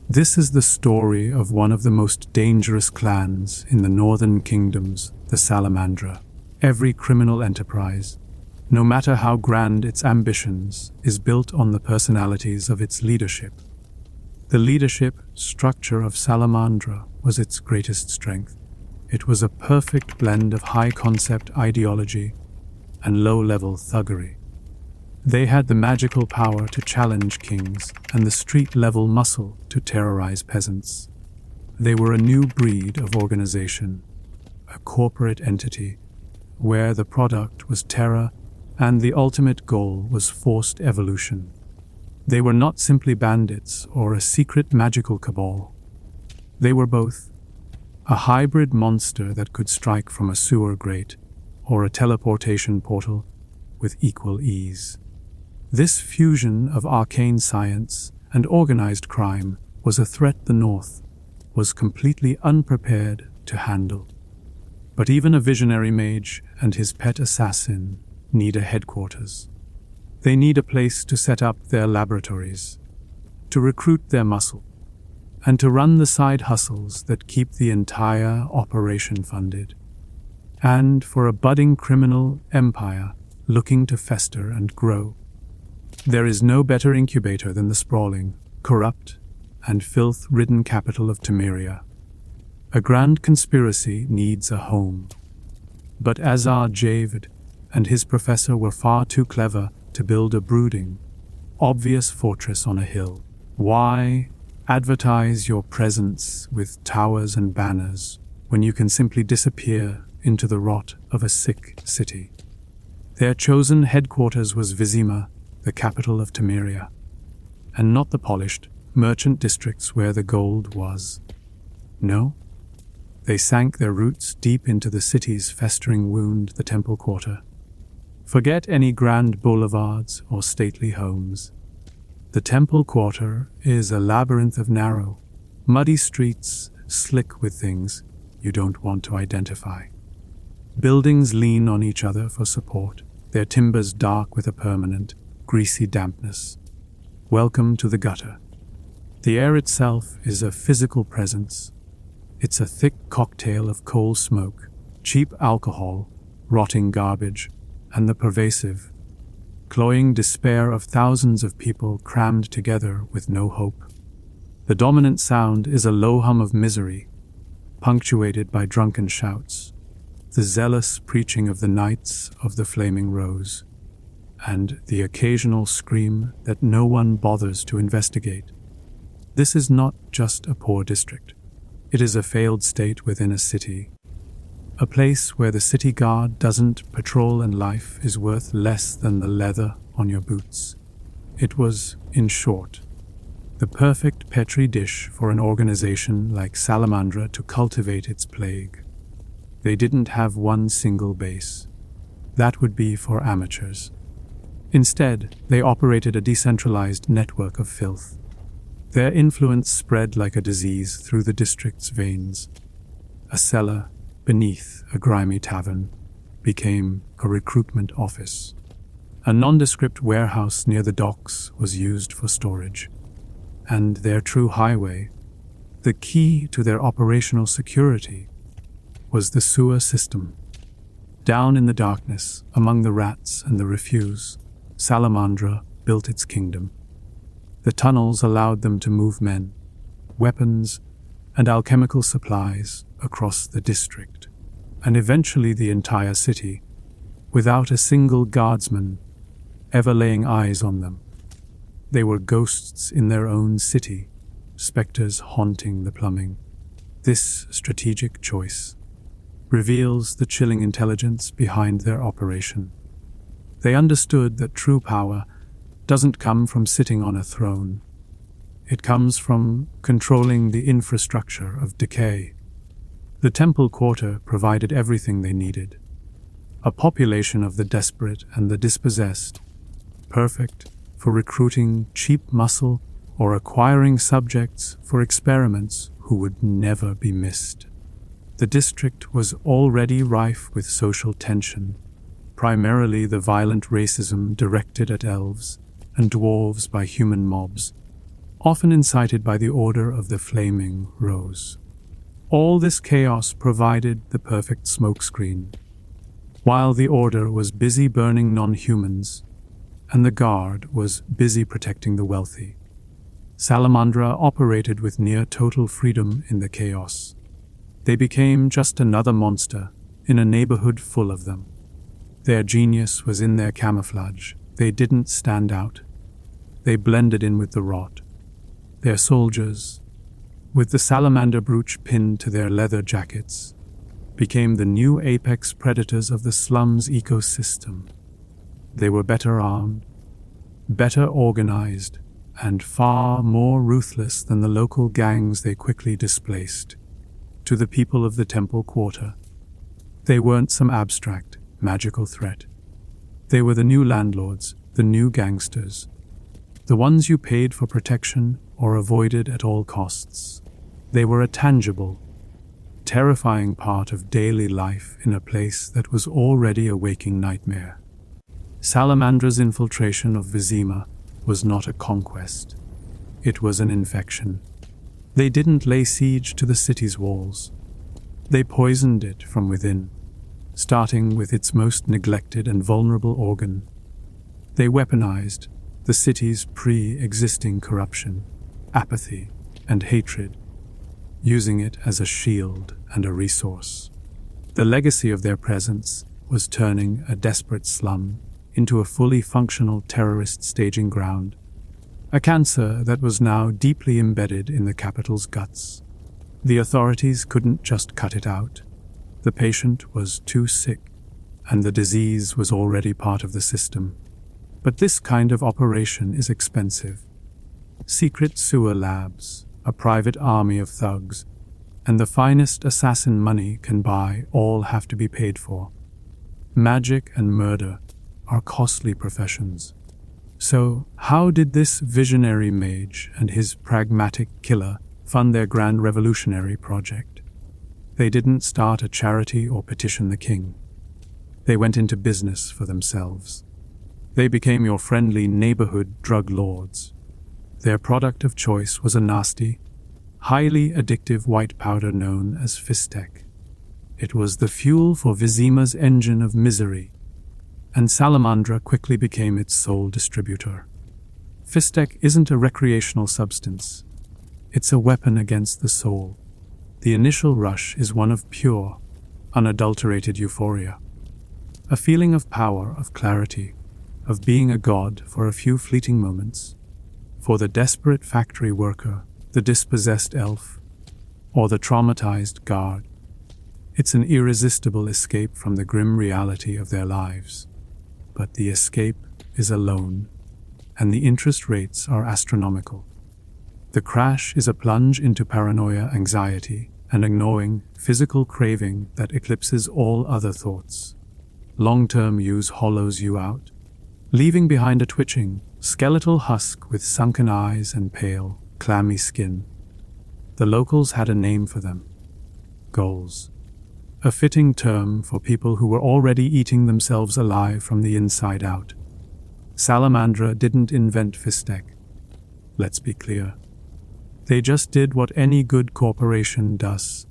This is the story of one of the most dangerous clans in the northern kingdoms, the Salamandra. Every criminal enterprise, no matter how grand its ambitions, is built on the personalities of its leadership. The leadership structure of Salamandra was its greatest strength. It was a perfect blend of high-concept ideology and low-level thuggery. They had the magical power to challenge kings and the street-level muscle to terrorize peasants. They were a new breed of organization, a corporate entity where the product was terror and the ultimate goal was forced evolution. They were not simply bandits or a secret magical cabal. They were both a hybrid monster that could strike from a sewer grate or a teleportation portal with equal ease. This fusion of arcane science and organized crime was a threat the North was completely unprepared to handle. But even a visionary mage and his pet assassin need a headquarters. They need a place to set up their laboratories, to recruit their muscle, and to run the side hustles that keep the entire operation funded. And for a budding criminal empire looking to fester and grow, there is no better incubator than the sprawling, corrupt, and filth-ridden capital of Temeria. A grand conspiracy needs a home. But Andrzej and his professor were far too clever to build a brooding, obvious fortress on a hill. Why advertise your presence with towers and banners when you can simply disappear into the rot of a sick city? Their chosen headquarters was Vizima, the capital of Temeria, and not the polished merchant districts where the gold was. No, they sank their roots deep into the city's festering wound, the Temple Quarter. Forget any grand boulevards or stately homes. The Temple Quarter is a labyrinth of narrow, muddy streets slick with things you don't want to identify. Buildings lean on each other for support, their timbers dark with a permanent, greasy dampness. Welcome to the gutter. The air itself is a physical presence. It's a thick cocktail of coal smoke, cheap alcohol, rotting garbage, and the pervasive, cloying despair of thousands of people crammed together with no hope. The dominant sound is a low hum of misery, punctuated by drunken shouts, the zealous preaching of the Knights of the Flaming Rose, and the occasional scream that no one bothers to investigate. This is not just a poor district. It is a failed state within a city, a place where the city guard doesn't patrol and life is worth less than the leather on your boots. It was, in short, the perfect petri dish for an organization like Salamandra to cultivate its plague. They didn't have one single base. That would be for amateurs. Instead, they operated a decentralized network of filth. Their influence spread like a disease through the district's veins. A cellar beneath a grimy tavern became a recruitment office. A nondescript warehouse near the docks was used for storage. And their true highway, the key to their operational security, was the sewer system. Down in the darkness, among the rats and the refuse, Salamandra built its kingdom. The tunnels allowed them to move men, weapons, and alchemical supplies across the district, and eventually the entire city, without a single guardsman ever laying eyes on them. They were ghosts in their own city, specters haunting the plumbing. This strategic choice reveals the chilling intelligence behind their operation. They understood that true power doesn't come from sitting on a throne. It comes from controlling the infrastructure of decay. The Temple Quarter provided everything they needed. A population of the desperate and the dispossessed, perfect for recruiting cheap muscle or acquiring subjects for experiments who would never be missed. The district was already rife with social tension, primarily the violent racism directed at elves and dwarves by human mobs. often incited by the Order of the Flaming Rose. All this chaos provided the perfect smokescreen. While the Order was busy burning non-humans, and the Guard was busy protecting the wealthy, Salamandra operated with near-total freedom in the chaos. They became just another monster in a neighborhood full of them. Their genius was in their camouflage. They didn't stand out. They blended in with the rot. Their soldiers, with the salamander brooch pinned to their leather jackets, became the new apex predators of the slum's ecosystem. They were better armed, better organized, and far more ruthless than the local gangs they quickly displaced. To the people of the Temple Quarter, they weren't some abstract, magical threat. They were the new landlords, the new gangsters, the ones you paid for protection or avoided at all costs. They were a tangible, terrifying part of daily life in a place that was already a waking nightmare. Salamandra's infiltration of Vizima was not a conquest. It was an infection. They didn't lay siege to the city's walls. They poisoned it from within, starting with its most neglected and vulnerable organ. They weaponized the city's pre-existing corruption, apathy, and hatred, using it as a shield and a resource. The legacy of their presence was turning a desperate slum into a fully functional terrorist staging ground, a cancer that was now deeply embedded in the capital's guts. The authorities couldn't just cut it out. The patient was too sick, and the disease was already part of the system. But this kind of operation is expensive. Secret sewer labs, a private army of thugs, and the finest assassin money can buy all have to be paid for. Magic and murder are costly professions. So, how did this visionary mage and his pragmatic killer fund their grand revolutionary project? They didn't start a charity or petition the king. They went into business for themselves. They became your friendly neighborhood drug lords. Their product of choice was a nasty, highly addictive white powder known as Fistek. It was the fuel for Vizima's engine of misery, and Salamandra quickly became its sole distributor. Fistek isn't a recreational substance. It's a weapon against the soul. The initial rush is one of pure, unadulterated euphoria. A feeling of power, of clarity, of being a god for a few fleeting moments. For the desperate factory worker, the dispossessed elf, or the traumatized guard, it's an irresistible escape from the grim reality of their lives. But the escape is a loan, and the interest rates are astronomical. The crash is a plunge into paranoia, anxiety, and a gnawing, physical craving that eclipses all other thoughts. Long-term use hollows you out, leaving behind a twitching, skeletal husk with sunken eyes and pale, clammy skin. The locals had a name for them: goals. A fitting term for people who were already eating themselves alive from the inside out. Salamandra didn't invent Fistek. Let's be clear. They just did what any good corporation does.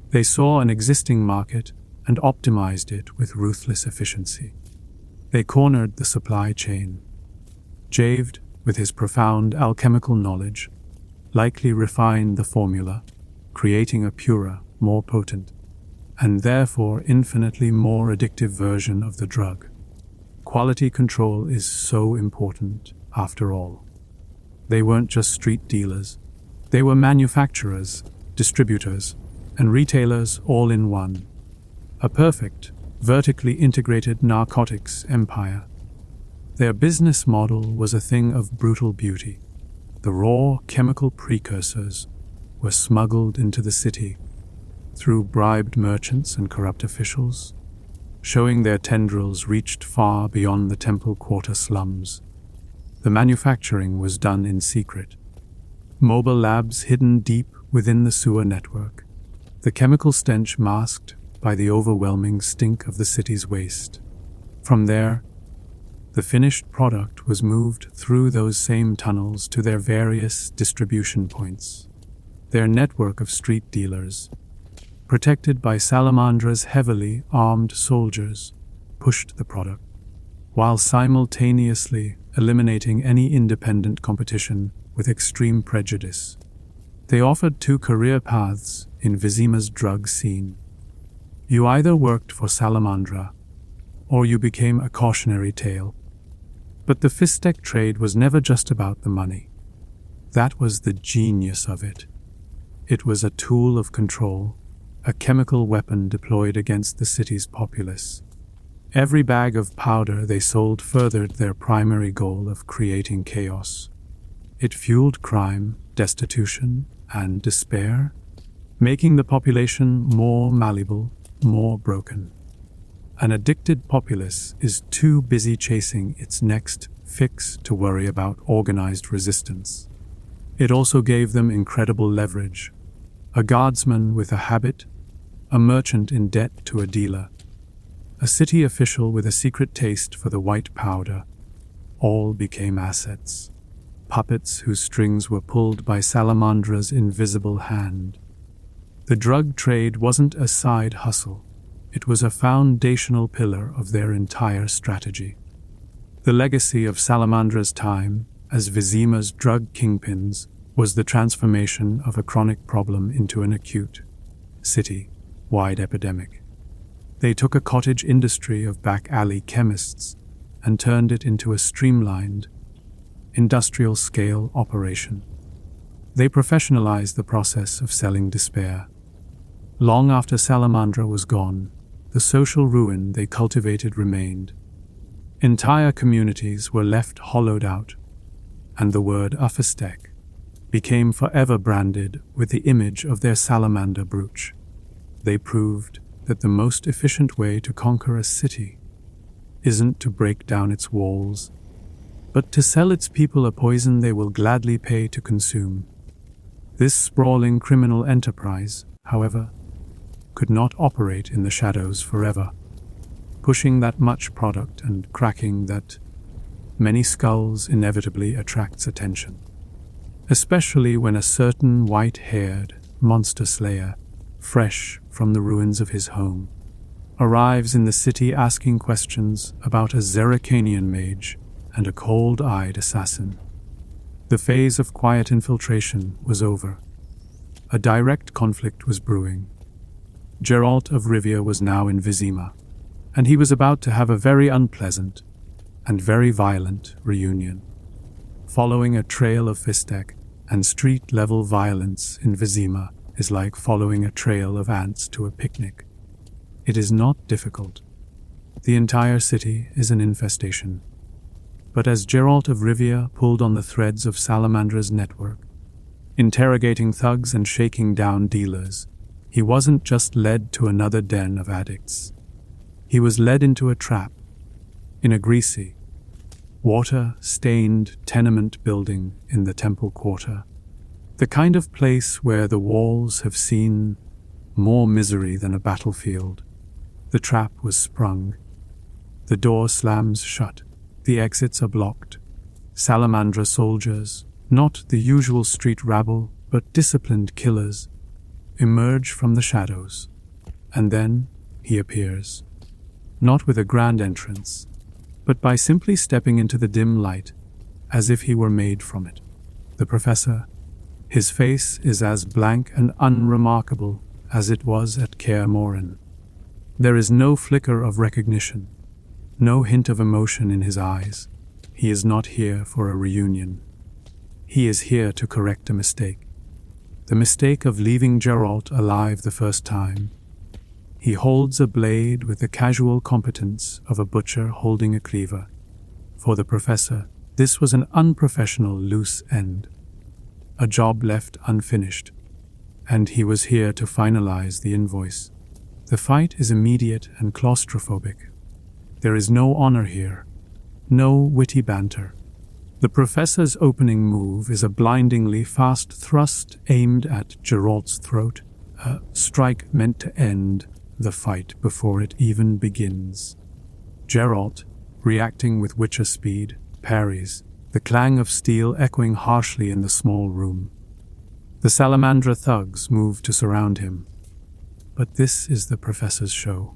They saw an existing market and optimized it with ruthless efficiency. They cornered the supply chain. Javed, with his profound alchemical knowledge, likely refined the formula, creating a purer, more potent, and therefore infinitely more addictive version of the drug. Quality control is so important, after all. They weren't just street dealers. They were manufacturers, distributors, and retailers all in one. A perfect, vertically integrated narcotics empire. Their business model was a thing of brutal beauty. The raw chemical precursors were smuggled into the city through bribed merchants and corrupt officials, showing their tendrils reached far beyond the Temple Quarter slums. The manufacturing was done in secret. Mobile labs hidden deep within the sewer network, the chemical stench masked by the overwhelming stink of the city's waste. From there, The finished product was moved through those same tunnels to their various distribution points. Their network of street dealers, protected by Salamandra's heavily armed soldiers, pushed the product, while simultaneously eliminating any independent competition with extreme prejudice. They offered two career paths in Vizima's drug scene. You either worked for Salamandra, or you became a cautionary tale. But the Fistek trade was never just about the money. That was the genius of it. It was a tool of control, a chemical weapon deployed against the city's populace. Every bag of powder they sold furthered their primary goal of creating chaos. It fueled crime, destitution, and despair, making the population more malleable, more broken. An addicted populace is too busy chasing its next fix to worry about organized resistance. It also gave them incredible leverage. A guardsman with a habit, a merchant in debt to a dealer, a city official with a secret taste for the white powder, all became assets. Puppets whose strings were pulled by Salamandra's invisible hand. The drug trade wasn't a side hustle. It was a foundational pillar of their entire strategy. The legacy of Salamandra's time as Vizima's drug kingpins was the transformation of a chronic problem into an acute, city-wide epidemic. They took a cottage industry of back-alley chemists and turned it into a streamlined, industrial-scale operation. They professionalized the process of selling despair. Long after Salamandra was gone, the social ruin they cultivated remained. Entire communities were left hollowed out, and the word Ufistek became forever branded with the image of their salamander brooch. They proved that the most efficient way to conquer a city isn't to break down its walls, but to sell its people a poison they will gladly pay to consume. This sprawling criminal enterprise, however, could not operate in the shadows forever. Pushing that much product and cracking that many skulls inevitably attracts attention, especially when a certain white-haired monster slayer, fresh from the ruins of his home, arrives in the city asking questions about a Zeracanian mage and a cold-eyed assassin. The phase of quiet infiltration was over. A direct conflict was brewing. Geralt of Rivia was now in Vizima, and he was about to have a very unpleasant and very violent reunion. Following a trail of Fistek and street-level violence in Vizima is like following a trail of ants to a picnic. It is not difficult. The entire city is an infestation. But as Geralt of Rivia pulled on the threads of Salamandra's network, interrogating thugs and shaking down dealers, he wasn't just led to another den of addicts. He was led into a trap, in a greasy, water-stained tenement building in the Temple Quarter, the kind of place where the walls have seen more misery than a battlefield. The trap was sprung. The door slams shut. The exits are blocked. Salamandra soldiers, not the usual street rabble, but disciplined killers, emerge from the shadows. And then he appears, not with a grand entrance, but by simply stepping into the dim light, as if he were made from it. The professor, his face is as blank and unremarkable as it was at Kaer Morhen. There is no flicker of recognition, no hint of emotion in his eyes. He is not here for a reunion. He is here to correct a mistake. The mistake of leaving Geralt alive the first time. He holds a blade with the casual competence of a butcher holding a cleaver. For the professor, this was an unprofessional loose end, a job left unfinished, and he was here to finalize the invoice. The fight is immediate and claustrophobic. There is no honor here, no witty banter. The professor's opening move is a blindingly fast thrust aimed at Geralt's throat, a strike meant to end the fight before it even begins. Geralt, reacting with witcher speed, parries, the clang of steel echoing harshly in the small room. The Salamandra thugs move to surround him. But this is the professor's show.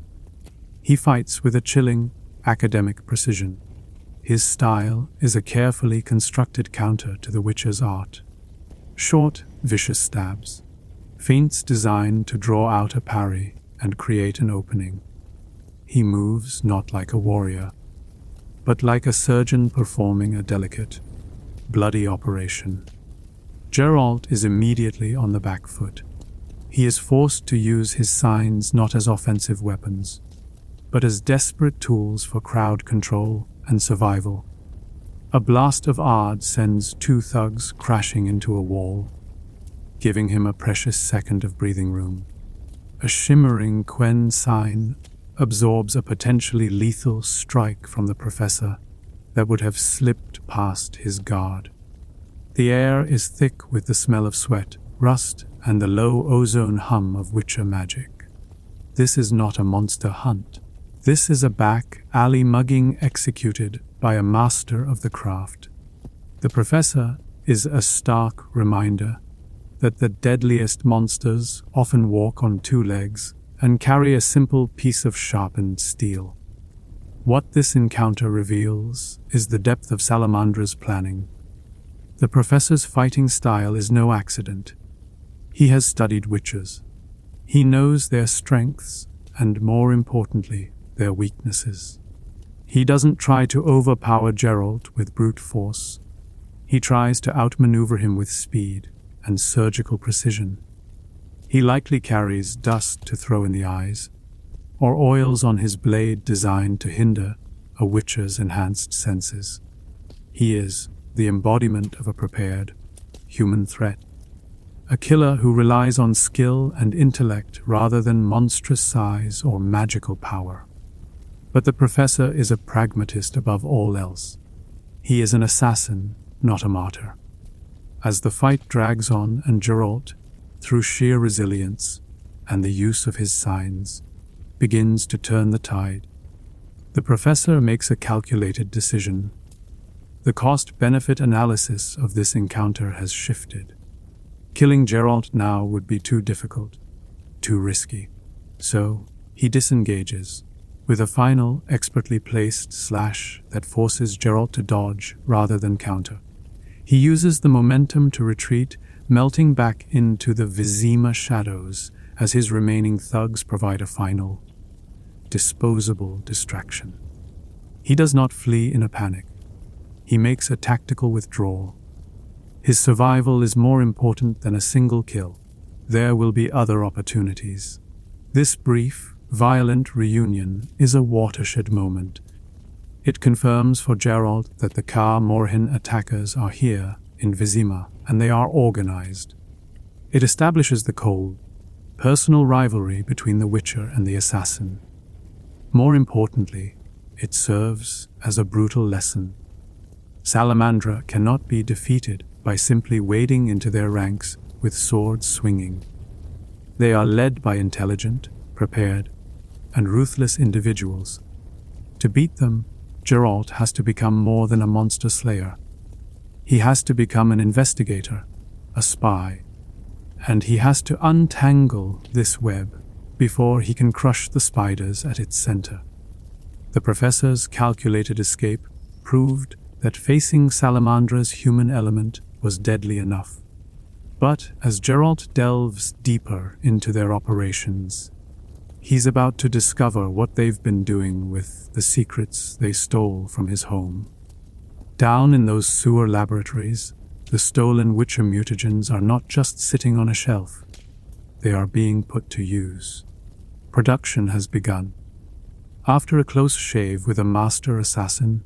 He fights with a chilling, academic precision. His style is a carefully constructed counter to the witcher's art. Short, vicious stabs, feints designed to draw out a parry and create an opening. He moves not like a warrior, but like a surgeon performing a delicate, bloody operation. Geralt is immediately on the back foot. He is forced to use his signs not as offensive weapons, but as desperate tools for crowd control and survival. A blast of Ard sends two thugs crashing into a wall, giving him a precious second of breathing room. A shimmering Quen sign absorbs a potentially lethal strike from the professor that would have slipped past his guard. The air is thick with the smell of sweat, rust, and the low ozone hum of witcher magic. This is not a monster hunt. This is a back alley mugging executed by a master of the craft. The professor is a stark reminder that the deadliest monsters often walk on two legs and carry a simple piece of sharpened steel. What this encounter reveals is the depth of Salamandra's planning. The professor's fighting style is no accident. He has studied witchers. He knows their strengths and, more importantly, their weaknesses. He doesn't try to overpower Geralt with brute force. He tries to outmaneuver him with speed and surgical precision. He likely carries dust to throw in the eyes, or oils on his blade designed to hinder a witcher's enhanced senses. He is the embodiment of a prepared, human threat. A killer who relies on skill and intellect rather than monstrous size or magical power. But the professor is a pragmatist above all else. He is an assassin, not a martyr. As the fight drags on and Geralt, through sheer resilience and the use of his signs, begins to turn the tide, the professor makes a calculated decision. The cost-benefit analysis of this encounter has shifted. Killing Geralt now would be too difficult, too risky. So, he disengages, with a final, expertly placed slash that forces Geralt to dodge rather than counter. He uses the momentum to retreat, melting back into the Vizima shadows as his remaining thugs provide a final, disposable distraction. He does not flee in a panic. He makes a tactical withdrawal. His survival is more important than a single kill. There will be other opportunities. This brief, violent reunion is a watershed moment. It confirms for Geralt that the Ka Morhen attackers are here in Vizima, and they are organized. It establishes the cold, personal rivalry between the Witcher and the assassin. More importantly, it serves as a brutal lesson. Salamandra cannot be defeated by simply wading into their ranks with swords swinging. They are led by intelligent, prepared, and ruthless individuals. To beat them, Geralt has to become more than a monster slayer. He has to become an investigator, a spy, and he has to untangle this web before he can crush the spiders at its center. The professor's calculated escape proved that facing Salamandra's human element was deadly enough. But as Geralt delves deeper into their operations, he's about to discover what they've been doing with the secrets they stole from his home. Down in those sewer laboratories, the stolen Witcher mutagens are not just sitting on a shelf. They are being put to use. Production has begun. After a close shave with a master assassin,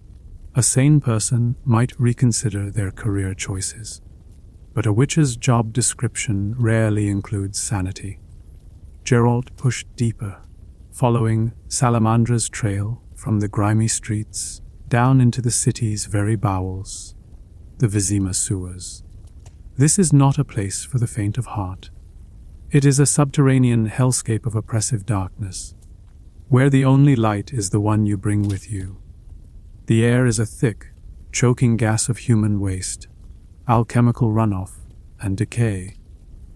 a sane person might reconsider their career choices. But a witcher's job description rarely includes sanity. Geralt pushed deeper, following Salamandra's trail from the grimy streets down into the city's very bowels, the Vizima sewers. This is not a place for the faint of heart. It is a subterranean hellscape of oppressive darkness, where the only light is the one you bring with you. The air is a thick, choking gas of human waste, alchemical runoff, and decay.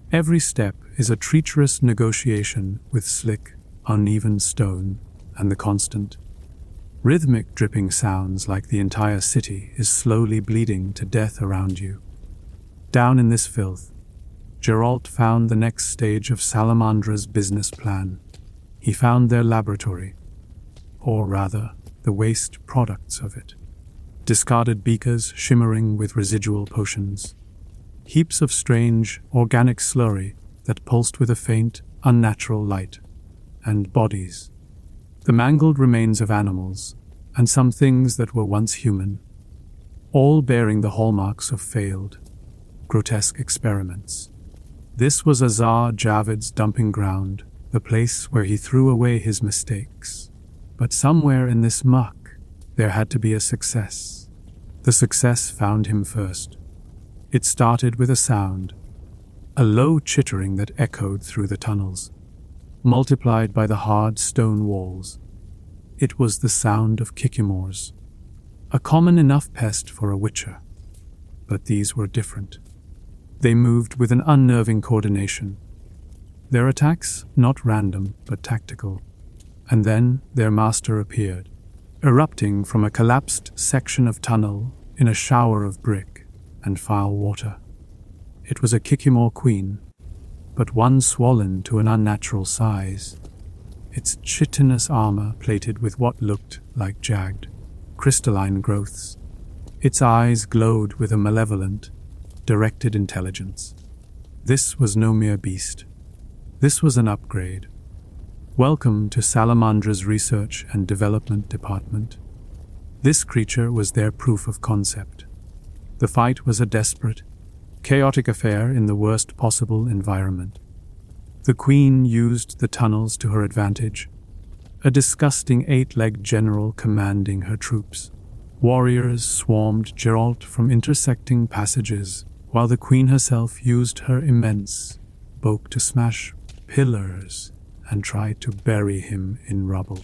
Every step is a treacherous negotiation with slick, uneven stone and the constant, rhythmic dripping sounds like the entire city is slowly bleeding to death around you. Down in this filth, Geralt found the next stage of Salamandra's business plan. He found their laboratory, or rather, the waste products of it. Discarded beakers shimmering with residual potions. Heaps of strange, organic slurry that pulsed with a faint, unnatural light. And bodies. The mangled remains of animals, and some things that were once human. All bearing the hallmarks of failed, grotesque experiments. This was Azar Javed's dumping ground, the place where he threw away his mistakes. But somewhere in this muck, there had to be a success. The success found him first. It started with a sound, a low chittering that echoed through the tunnels, multiplied by the hard stone walls. It was the sound of kikimors, a common enough pest for a witcher. But these were different. They moved with an unnerving coordination. Their attacks not random, but tactical. And then their master appeared, erupting from a collapsed section of tunnel in a shower of brick and foul water. It was a Kikimor queen, but one swollen to an unnatural size, its chitinous armor plated with what looked like jagged, crystalline growths. Its eyes glowed with a malevolent, directed intelligence. This was no mere beast. This was an upgrade. Welcome to Salamandra's Research and Development Department. This creature was their proof of concept. The fight was a desperate, chaotic affair in the worst possible environment. The queen used the tunnels to her advantage, a disgusting 8-legged general commanding her troops. Warriors swarmed Geralt from intersecting passages, while the queen herself used her immense bow to smash pillars and tried to bury him in rubble.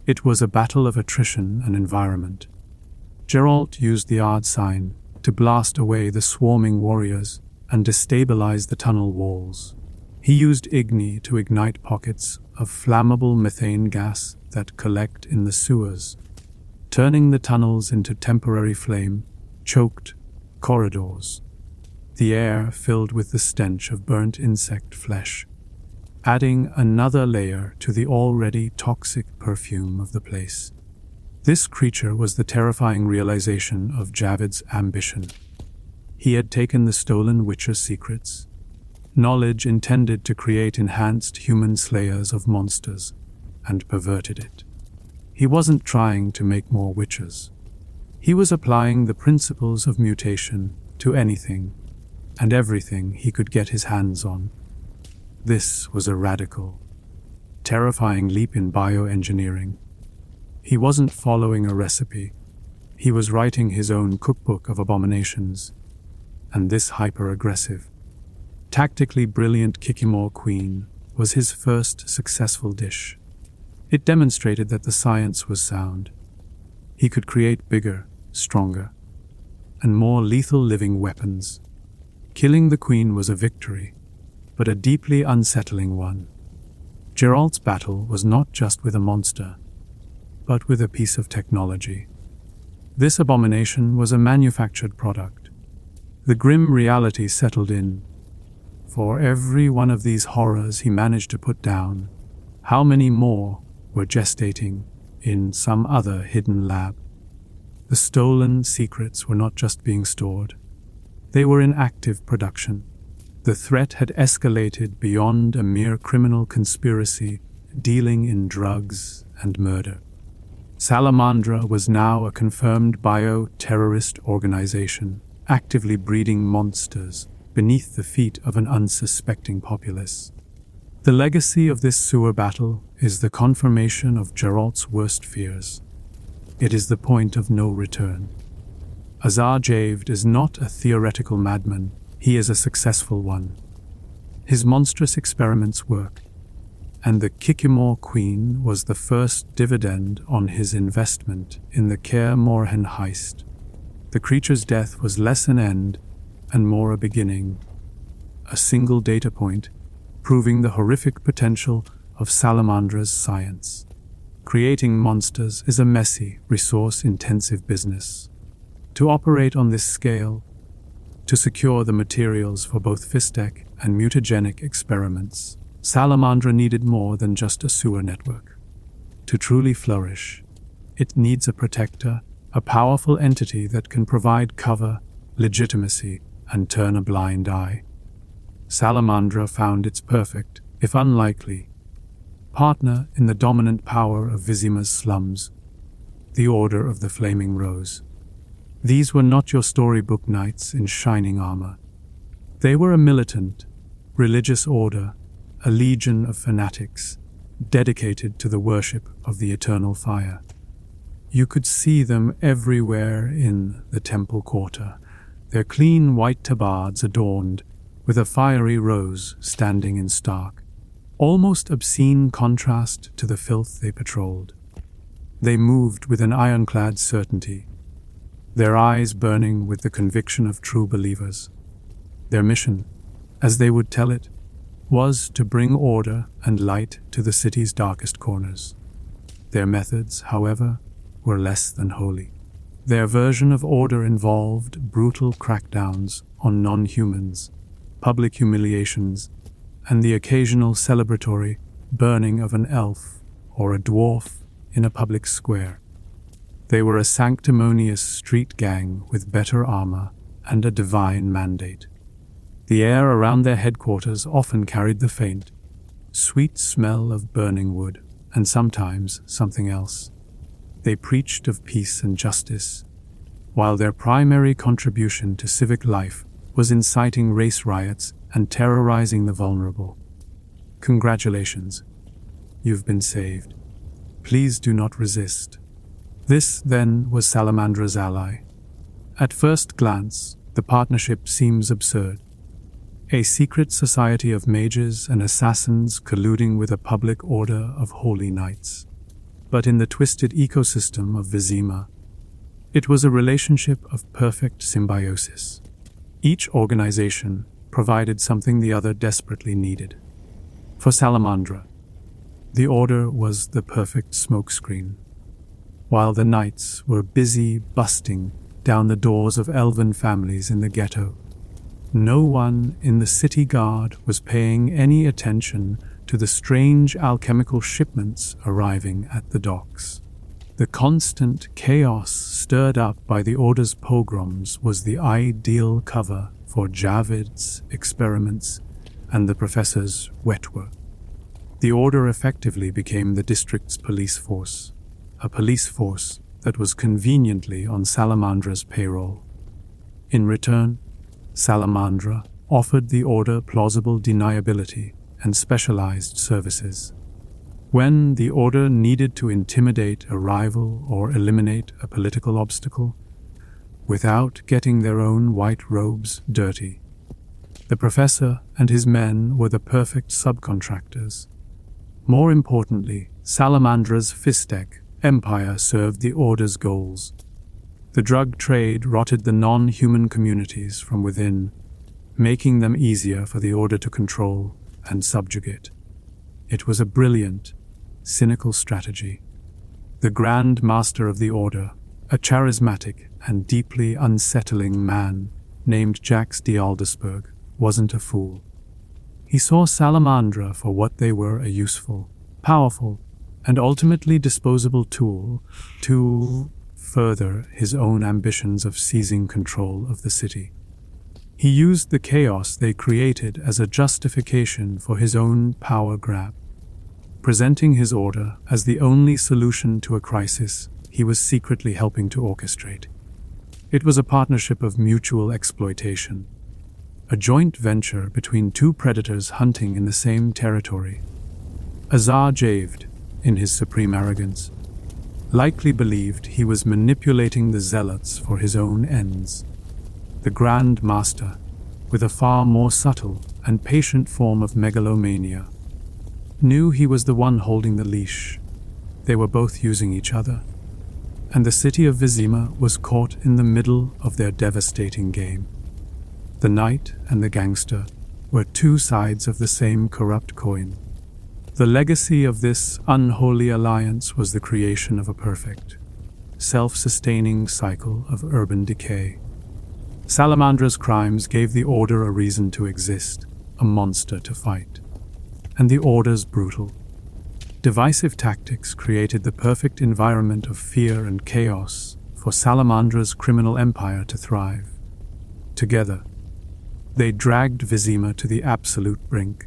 It was a battle of attrition and environment. Geralt used the Ard sign to blast away the swarming warriors and destabilize the tunnel walls. He used Igni to ignite pockets of flammable methane gas that collect in the sewers, turning the tunnels into temporary flame-choked corridors. The air filled with the stench of burnt insect flesh, adding another layer to the already toxic perfume of the place. This creature was the terrifying realization of Javed's ambition. He had taken the stolen Witcher's secrets, knowledge intended to create enhanced human slayers of monsters, and perverted it. He wasn't trying to make more Witchers. He was applying the principles of mutation to anything and everything he could get his hands on. This was a radical, terrifying leap in bioengineering. He wasn't following a recipe. He was writing his own cookbook of abominations. And this hyper-aggressive, tactically brilliant Kikimor queen was his first successful dish. It demonstrated that the science was sound. He could create bigger, stronger, and more lethal living weapons. Killing the queen was a victory, but a deeply unsettling one. Geralt's battle was not just with a monster, but with a piece of technology. This abomination was a manufactured product. The grim reality settled in. For every one of these horrors he managed to put down, how many more were gestating in some other hidden lab? The stolen secrets were not just being stored. They were in active production. The threat had escalated beyond a mere criminal conspiracy dealing in drugs and murder. Salamandra was now a confirmed bio-terrorist organization, actively breeding monsters beneath the feet of an unsuspecting populace. The legacy of this sewer battle is the confirmation of Geralt's worst fears. It is the point of no return. Azar Javed is not a theoretical madman, he is a successful one. His monstrous experiments work, and the Kikimor Queen was the first dividend on his investment in the Kaer Morhen heist. The creature's death was less an end and more a beginning, a single data point proving the horrific potential of Salamandra's science. Creating monsters is a messy, resource-intensive business. To operate on this scale, to secure the materials for both Fistek and mutagenic experiments, Salamandra needed more than just a sewer network. To truly flourish, it needs a protector, a powerful entity that can provide cover, legitimacy, and turn a blind eye. Salamandra found its perfect, if unlikely, partner in the dominant power of Vizima's slums, the Order of the Flaming Rose. These were not your storybook knights in shining armor. They were a militant, religious order, a legion of fanatics, dedicated to the worship of the eternal fire. You could see them everywhere in the temple quarter, their clean white tabards adorned with a fiery rose standing in stark, almost obscene contrast to the filth they patrolled. They moved with an ironclad certainty, their eyes burning with the conviction of true believers. Their mission, as they would tell it, was to bring order and light to the city's darkest corners. Their methods, however, were less than holy. Their version of order involved brutal crackdowns on non-humans, public humiliations, and the occasional celebratory burning of an elf or a dwarf in a public square. They were a sanctimonious street gang with better armor and a divine mandate. The air around their headquarters often carried the faint, sweet smell of burning wood, and sometimes something else. They preached of peace and justice, while their primary contribution to civic life was inciting race riots and terrorizing the vulnerable. Congratulations, you've been saved. Please do not resist. This, then, was Salamandra's ally. At first glance, the partnership seems absurd. A secret society of mages and assassins colluding with a public order of holy knights. But in the twisted ecosystem of Vizima, it was a relationship of perfect symbiosis. Each organization provided something the other desperately needed. For Salamandra, the order was the perfect smokescreen, while the knights were busy busting down the doors of elven families in the ghetto. No one in the city guard was paying any attention to the strange alchemical shipments arriving at the docks. The constant chaos stirred up by the Order's pogroms was the ideal cover for Javid's experiments and the Professor's wet work. The Order effectively became the district's police force, a police force that was conveniently on Salamandra's payroll. In return, Salamandra offered the Order plausible deniability and specialized services. When the Order needed to intimidate a rival or eliminate a political obstacle, without getting their own white robes dirty, the Professor and his men were the perfect subcontractors. More importantly, Salamandra's Fistek empire served the Order's goals. The drug trade rotted the non-human communities from within, making them easier for the Order to control and subjugate. It was a brilliant, cynical strategy. The Grand Master of the Order, a charismatic and deeply unsettling man named Jax de Aldersberg, wasn't a fool. He saw Salamandra for what they were: a useful, powerful, and ultimately disposable tool to further his own ambitions of seizing control of the city. He used the chaos they created as a justification for his own power grab, presenting his Order as the only solution to a crisis he was secretly helping to orchestrate. It was a partnership of mutual exploitation, a joint venture between two predators hunting in the same territory. Azar Javed, in his supreme arrogance, likely believed he was manipulating the zealots for his own ends. The Grand Master, with a far more subtle and patient form of megalomania, knew he was the one holding the leash. They were both using each other, and the city of Vizima was caught in the middle of their devastating game. The knight and the gangster were two sides of the same corrupt coin. The legacy of this unholy alliance was the creation of a perfect, self-sustaining cycle of urban decay. Salamandra's crimes gave the Order a reason to exist, a monster to fight. And the Order's brutal, divisive tactics created the perfect environment of fear and chaos for Salamandra's criminal empire to thrive. Together, they dragged Vizima to the absolute brink,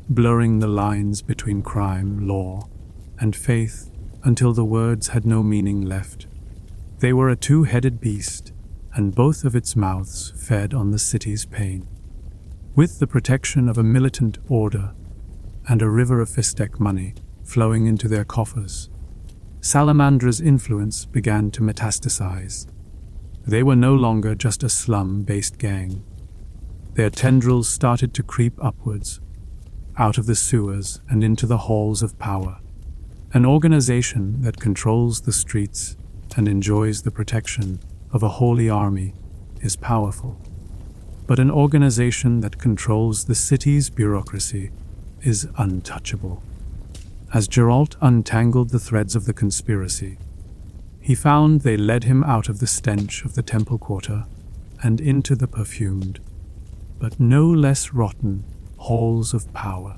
blurring the lines between crime, law, and faith until the words had no meaning left. They were a two-headed beast, and both of its mouths fed on the city's pain. With the protection of a militant order and a river of fistek money flowing into their coffers, Salamandra's influence began to metastasize. They were no longer just a slum-based gang. Their tendrils started to creep upwards, out of the sewers and into the halls of power. An organization that controls the streets and enjoys the protection of a holy army is powerful. But an organization that controls the city's bureaucracy is untouchable. As Geralt untangled the threads of the conspiracy, he found they led him out of the stench of the temple quarter and into the perfumed, but no less rotten, halls of power.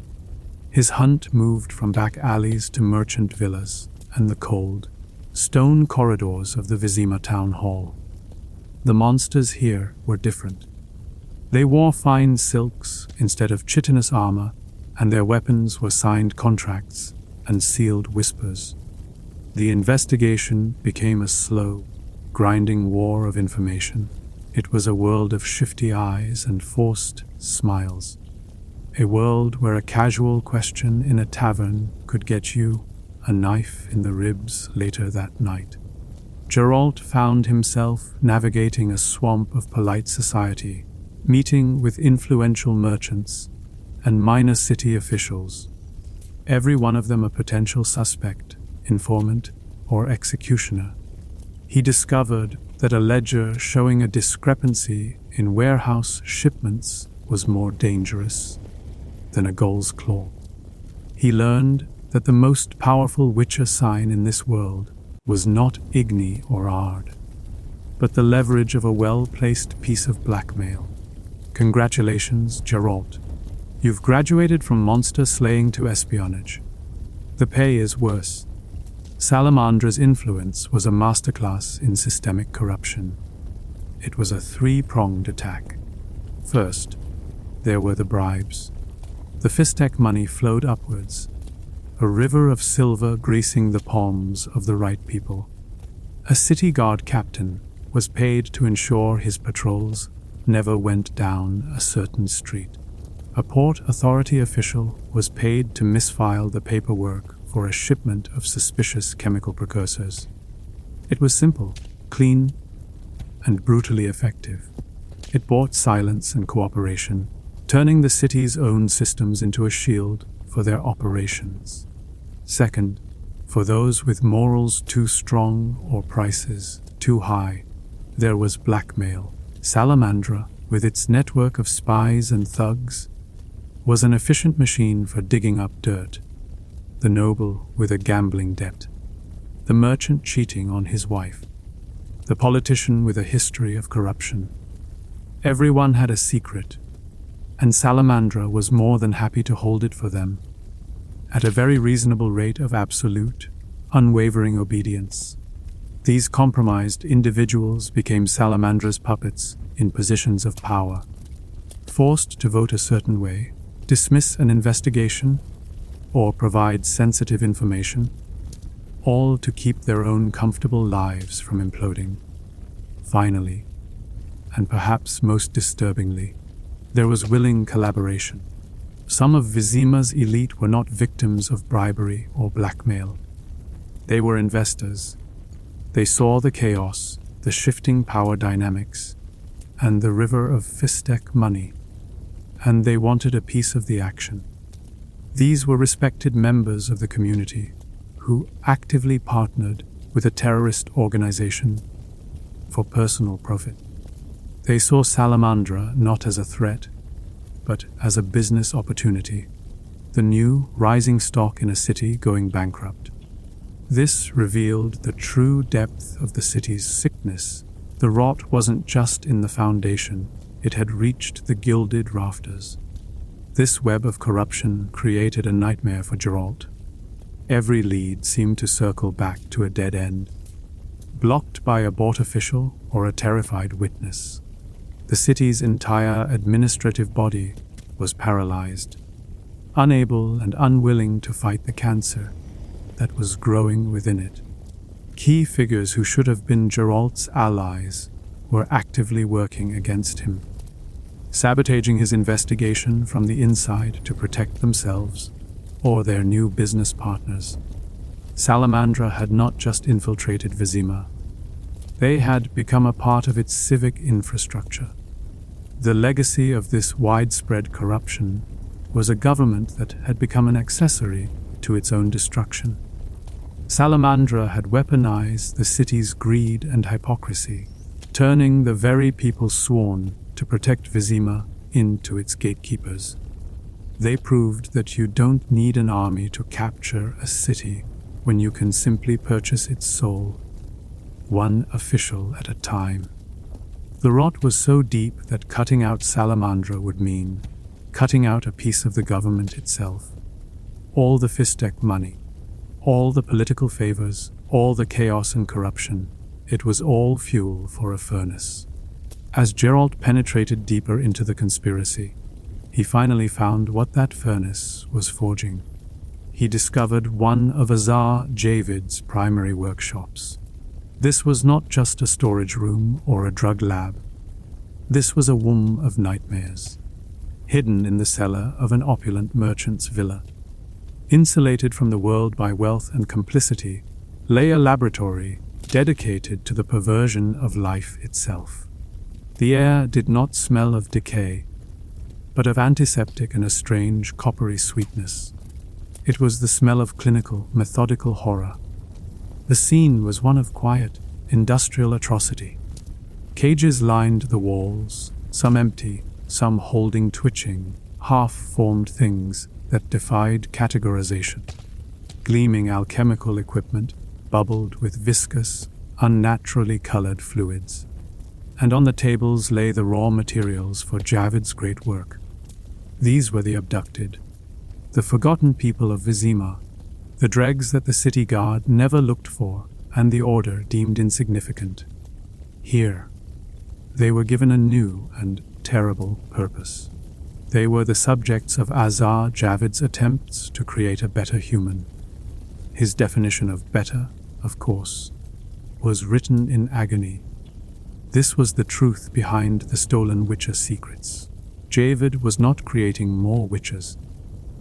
His hunt moved from back alleys to merchant villas and the cold, stone corridors of the Vizima town hall. The monsters here were different. They wore fine silks instead of chitinous armor, and their weapons were signed contracts and sealed whispers. The investigation became a slow, grinding war of information. It was a world of shifty eyes and forced smiles. A world where a casual question in a tavern could get you a knife in the ribs later that night. Geralt found himself navigating a swamp of polite society, meeting with influential merchants and minor city officials, every one of them a potential suspect, informant, or executioner. He discovered that a ledger showing a discrepancy in warehouse shipments was more dangerous than a gull's claw. He learned that the most powerful Witcher sign in this world was not Igni or Ard, but the leverage of a well-placed piece of blackmail. Congratulations, Geralt. You've graduated from monster slaying to espionage. The pay is worse. Salamandra's influence was a masterclass in systemic corruption. It was a three-pronged attack. First, there were the bribes. The fistek money flowed upwards, a river of silver greasing the palms of the right people. A city guard captain was paid to ensure his patrols never went down a certain street. A port authority official was paid to misfile the paperwork for a shipment of suspicious chemical precursors. It was simple, clean, and brutally effective. It brought silence and cooperation, turning the city's own systems into a shield for their operations. Second, for those with morals too strong or prices too high, there was blackmail. Salamandra, with its network of spies and thugs, was an efficient machine for digging up dirt. The noble with a gambling debt, the merchant cheating on his wife, the politician with a history of corruption. Everyone had a secret, and Salamandra was more than happy to hold it for them, at a very reasonable rate of absolute, unwavering obedience. These compromised individuals became Salamandra's puppets in positions of power, forced to vote a certain way, dismiss an investigation, or provide sensitive information, all to keep their own comfortable lives from imploding. Finally, and perhaps most disturbingly, there was willing collaboration. Some of Vizima's elite were not victims of bribery or blackmail. They were investors. They saw the chaos, the shifting power dynamics, and the river of fistek money, and they wanted a piece of the action. These were respected members of the community who actively partnered with a terrorist organization for personal profit. They saw Salamandra not as a threat, but as a business opportunity, the new rising stock in a city going bankrupt. This revealed the true depth of the city's sickness. The rot wasn't just in the foundation, it had reached the gilded rafters. This web of corruption created a nightmare for Geralt. Every lead seemed to circle back to a dead end, blocked by a bought official or a terrified witness. The city's entire administrative body was paralyzed, unable and unwilling to fight the cancer that was growing within it. Key figures who should have been Geralt's allies were actively working against him, sabotaging his investigation from the inside to protect themselves or their new business partners. Salamandra had not just infiltrated Vizima. They had become a part of its civic infrastructure. The legacy of this widespread corruption was a government that had become an accessory to its own destruction. Salamandra had weaponized the city's greed and hypocrisy, turning the very people sworn to protect Vizima into its gatekeepers. They proved that you don't need an army to capture a city when you can simply purchase its soul, one official at a time. The rot was so deep that cutting out Salamandra would mean cutting out a piece of the government itself. All the Fistek money, all the political favors, all the chaos and corruption, it was all fuel for a furnace. As Geralt penetrated deeper into the conspiracy, he finally found what that furnace was forging. He discovered one of Azar Javid's primary workshops. This was not just a storage room or a drug lab. This was a womb of nightmares, hidden in the cellar of an opulent merchant's villa. Insulated from the world by wealth and complicity, lay a laboratory dedicated to the perversion of life itself. The air did not smell of decay, but of antiseptic and a strange coppery sweetness. It was the smell of clinical, methodical horror. The scene was one of quiet, industrial atrocity. Cages lined the walls, some empty, some holding twitching, half-formed things that defied categorization. Gleaming alchemical equipment bubbled with viscous, unnaturally colored fluids. And on the tables lay the raw materials for Javid's great work. These were the abducted, the forgotten people of Vizima, the dregs that the city guard never looked for and the order deemed insignificant. Here, they were given a new and terrible purpose. They were the subjects of Azar Javid's attempts to create a better human. His definition of better, of course, was written in agony. This was the truth behind the stolen Witcher secrets. Javid was not creating more Witchers.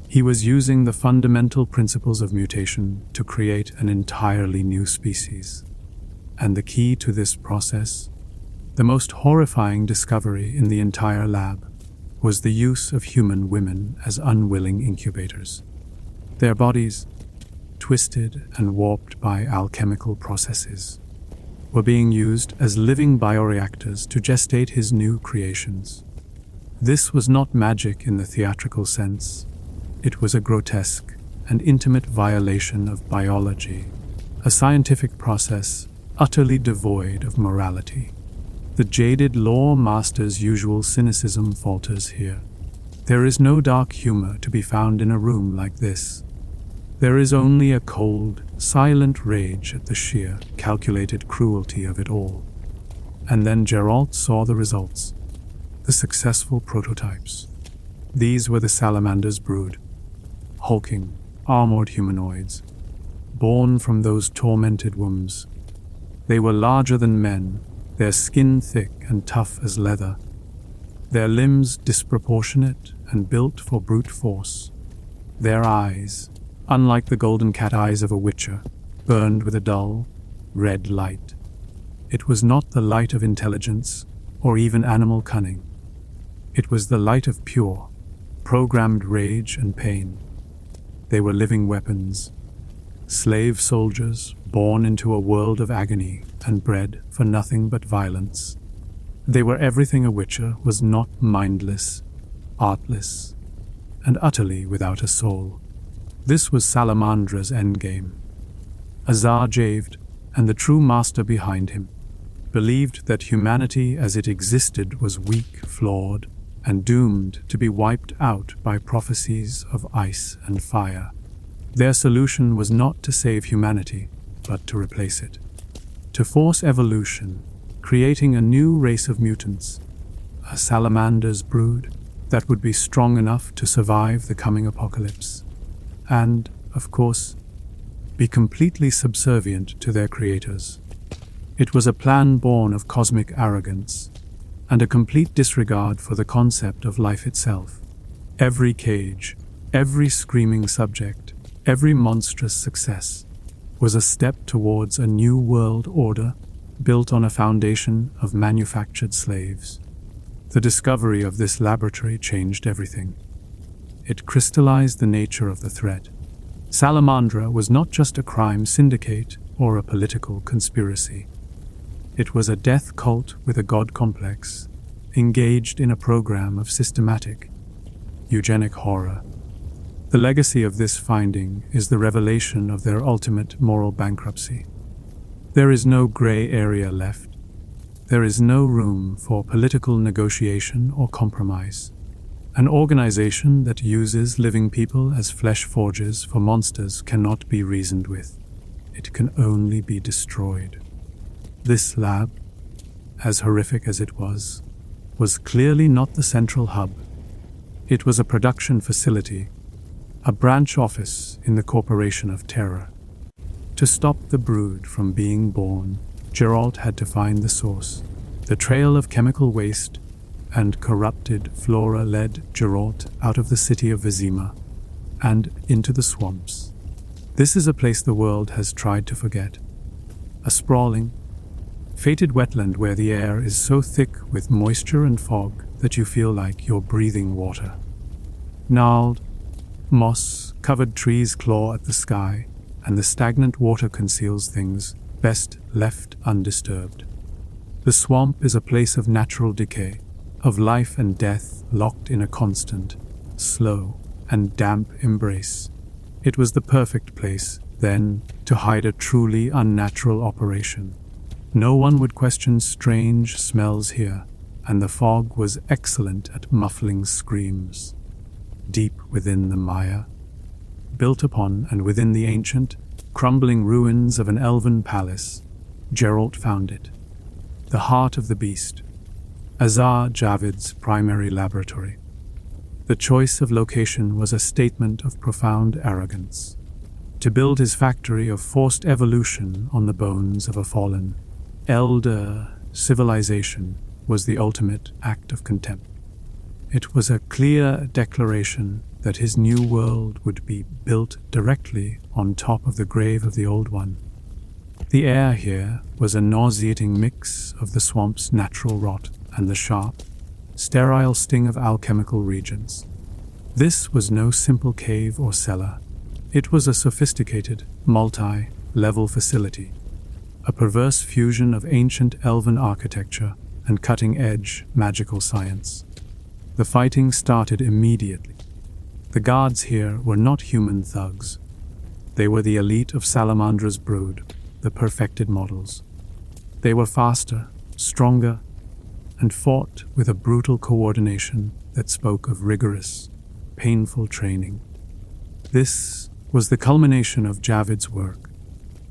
He was using the fundamental principles of mutation to create an entirely new species. And the key to this process, the most horrifying discovery in the entire lab, was the use of human women as unwilling incubators. Their bodies, twisted and warped by alchemical processes, were being used as living bioreactors to gestate his new creations. This was not magic in the theatrical sense. It was a grotesque and intimate violation of biology, a scientific process utterly devoid of morality. The jaded lore master's usual cynicism falters here. There is no dark humor to be found in a room like this. There is only a cold, silent rage at the sheer, calculated cruelty of it all. And then Geralt saw the results, the successful prototypes. These were the Salamander's brood, hulking, armored humanoids, born from those tormented wombs. They were larger than men, their skin thick and tough as leather, their limbs disproportionate and built for brute force. Their eyes, unlike the golden cat eyes of a witcher, burned with a dull, red light. It was not the light of intelligence or even animal cunning. It was the light of pure, programmed rage and pain. They were living weapons, slave soldiers born into a world of agony and bred for nothing but violence. They were everything a witcher was not: mindless, artless, and utterly without a soul. This was Salamandra's endgame. Azar Javed, and the true master behind him, believed that humanity as it existed was weak, flawed, and doomed to be wiped out by prophecies of ice and fire. Their solution was not to save humanity, but to replace it. To force evolution, creating a new race of mutants, a salamander's brood that would be strong enough to survive the coming apocalypse, and, of course, be completely subservient to their creators. It was a plan born of cosmic arrogance and a complete disregard for the concept of life itself. Every cage, every screaming subject, every monstrous success was a step towards a new world order built on a foundation of manufactured slaves. The discovery of this laboratory changed everything. It crystallized the nature of the threat. Salamandra was not just a crime syndicate or a political conspiracy. It was a death cult with a god complex, engaged in a program of systematic, eugenic horror. The legacy of this finding is the revelation of their ultimate moral bankruptcy. There is no gray area left. There is no room for political negotiation or compromise. An organization that uses living people as flesh forges for monsters cannot be reasoned with. It can only be destroyed. This lab, as horrific as it was clearly not the central hub. It was a production facility, a branch office in the Corporation of Terror. To stop the brood from being born, Geralt had to find the source. The trail of chemical waste and corrupted flora led Geralt out of the city of Vizima and into the swamps. This is a place the world has tried to forget. A sprawling, fated wetland where the air is so thick with moisture and fog that you feel like you're breathing water. Gnarled, moss-covered trees claw at the sky, and the stagnant water conceals things best left undisturbed. The swamp is a place of natural decay, of life and death locked in a constant, slow, and damp embrace. It was the perfect place, then, to hide a truly unnatural operation. No one would question strange smells here, and the fog was excellent at muffling screams. Deep within the mire, built upon and within the ancient, crumbling ruins of an elven palace, Geralt found it. The heart of the beast, Azar Javed's primary laboratory. The choice of location was a statement of profound arrogance. To build his factory of forced evolution on the bones of a fallen, elder civilization was the ultimate act of contempt. It was a clear declaration that his new world would be built directly on top of the grave of the old one. The air here was a nauseating mix of the swamp's natural rot and the sharp, sterile sting of alchemical regions. This was no simple cave or cellar. It was a sophisticated, multi-level facility, a perverse fusion of ancient elven architecture and cutting-edge magical science. The fighting started immediately. The guards here were not human thugs. They were the elite of Salamandra's brood, the perfected models. They were faster, stronger, and fought with a brutal coordination that spoke of rigorous, painful training. This was the culmination of Javed's work,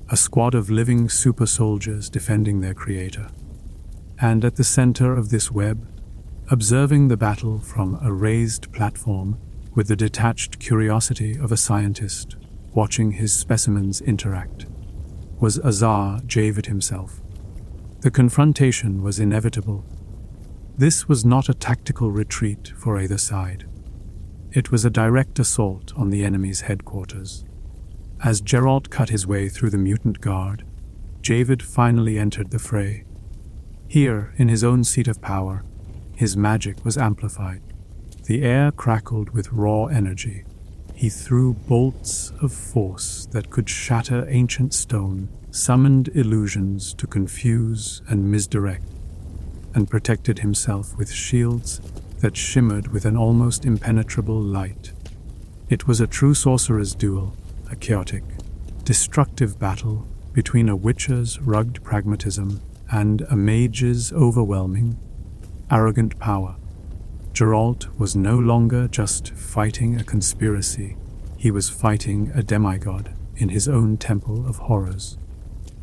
a squad of living super soldiers defending their creator. And at the center of this web, observing the battle from a raised platform with the detached curiosity of a scientist watching his specimens interact, was Azar Javed himself. The confrontation was inevitable. This was not a tactical retreat for either side. It was a direct assault on the enemy's headquarters. As Geralt cut his way through the mutant guard, Javed finally entered the fray. Here, in his own seat of power, his magic was amplified. The air crackled with raw energy. He threw bolts of force that could shatter ancient stone, summoned illusions to confuse and misdirect, and protected himself with shields that shimmered with an almost impenetrable light. It was a true sorcerer's duel, a chaotic, destructive battle between a witcher's rugged pragmatism and a mage's overwhelming, arrogant power. Geralt was no longer just fighting a conspiracy, he was fighting a demigod in his own temple of horrors.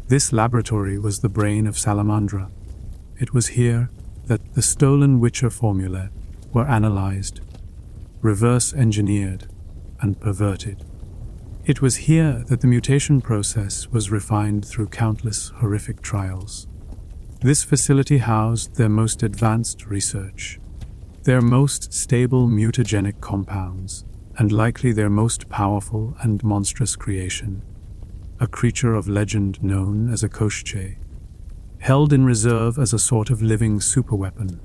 This laboratory was the brain of Salamandra. It was here that the stolen witcher formulae were analyzed, reverse-engineered, and perverted. It was here that the mutation process was refined through countless horrific trials. This facility housed their most advanced research, their most stable mutagenic compounds, and likely their most powerful and monstrous creation, a creature of legend known as a Koshchei, held in reserve as a sort of living superweapon.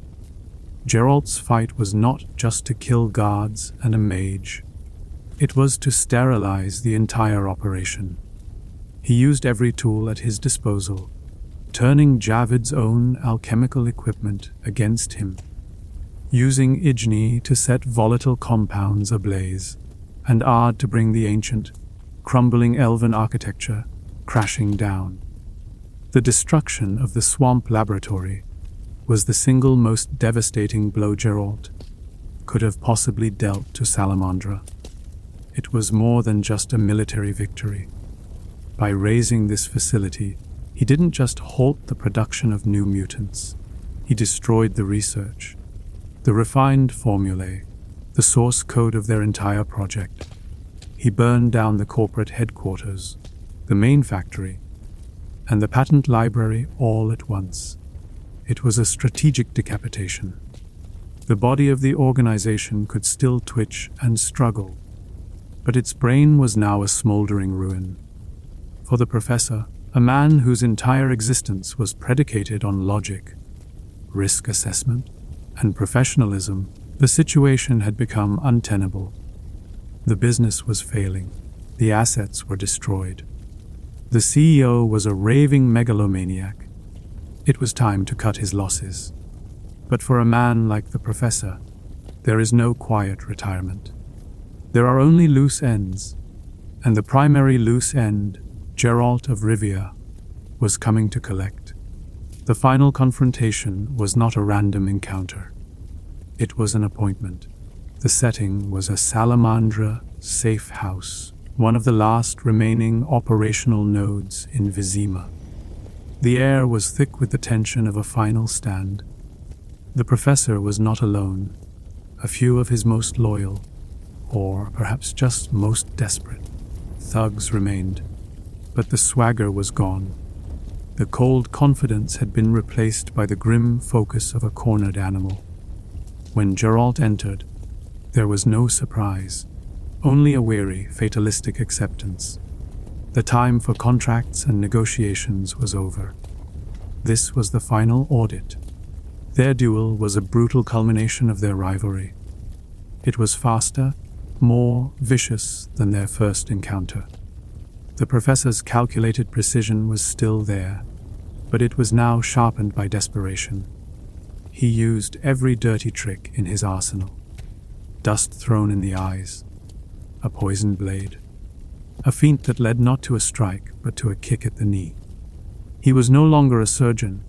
Geralt's fight was not just to kill guards and a mage. It was to sterilize the entire operation. He used every tool at his disposal, turning Javid's own alchemical equipment against him, using Igni to set volatile compounds ablaze, and Ard to bring the ancient, crumbling elven architecture crashing down. The destruction of the swamp laboratory was the single most devastating blow Geralt could have possibly dealt to Salamandra. It was more than just a military victory. By razing this facility, he didn't just halt the production of new mutants. He destroyed the research, the refined formulae, the source code of their entire project. He burned down the corporate headquarters, the main factory, and the patent library all at once. It was a strategic decapitation. The body of the organization could still twitch and struggle, but its brain was now a smoldering ruin. For the professor, a man whose entire existence was predicated on logic, risk assessment, and professionalism, the situation had become untenable. The business was failing. The assets were destroyed. The CEO was a raving megalomaniac. It was time to cut his losses. But for a man like the professor, there is no quiet retirement. There are only loose ends, and the primary loose end, Geralt of Rivia, was coming to collect. The final confrontation was not a random encounter. It was an appointment. The setting was a Salamandra safe house, one of the last remaining operational nodes in Vizima. The air was thick with the tension of a final stand. The professor was not alone. A few of his most loyal, or perhaps just most desperate, thugs remained, but the swagger was gone. The cold confidence had been replaced by the grim focus of a cornered animal. When Geralt entered, there was no surprise, only a weary, fatalistic acceptance. The time for contracts and negotiations was over. This was the final audit. Their duel was a brutal culmination of their rivalry. It was faster, more vicious than their first encounter. The professor's calculated precision was still there, but it was now sharpened by desperation. He used every dirty trick in his arsenal. Dust thrown in the eyes, a poisoned blade, a feint that led not to a strike but to a kick at the knee. He was no longer a surgeon.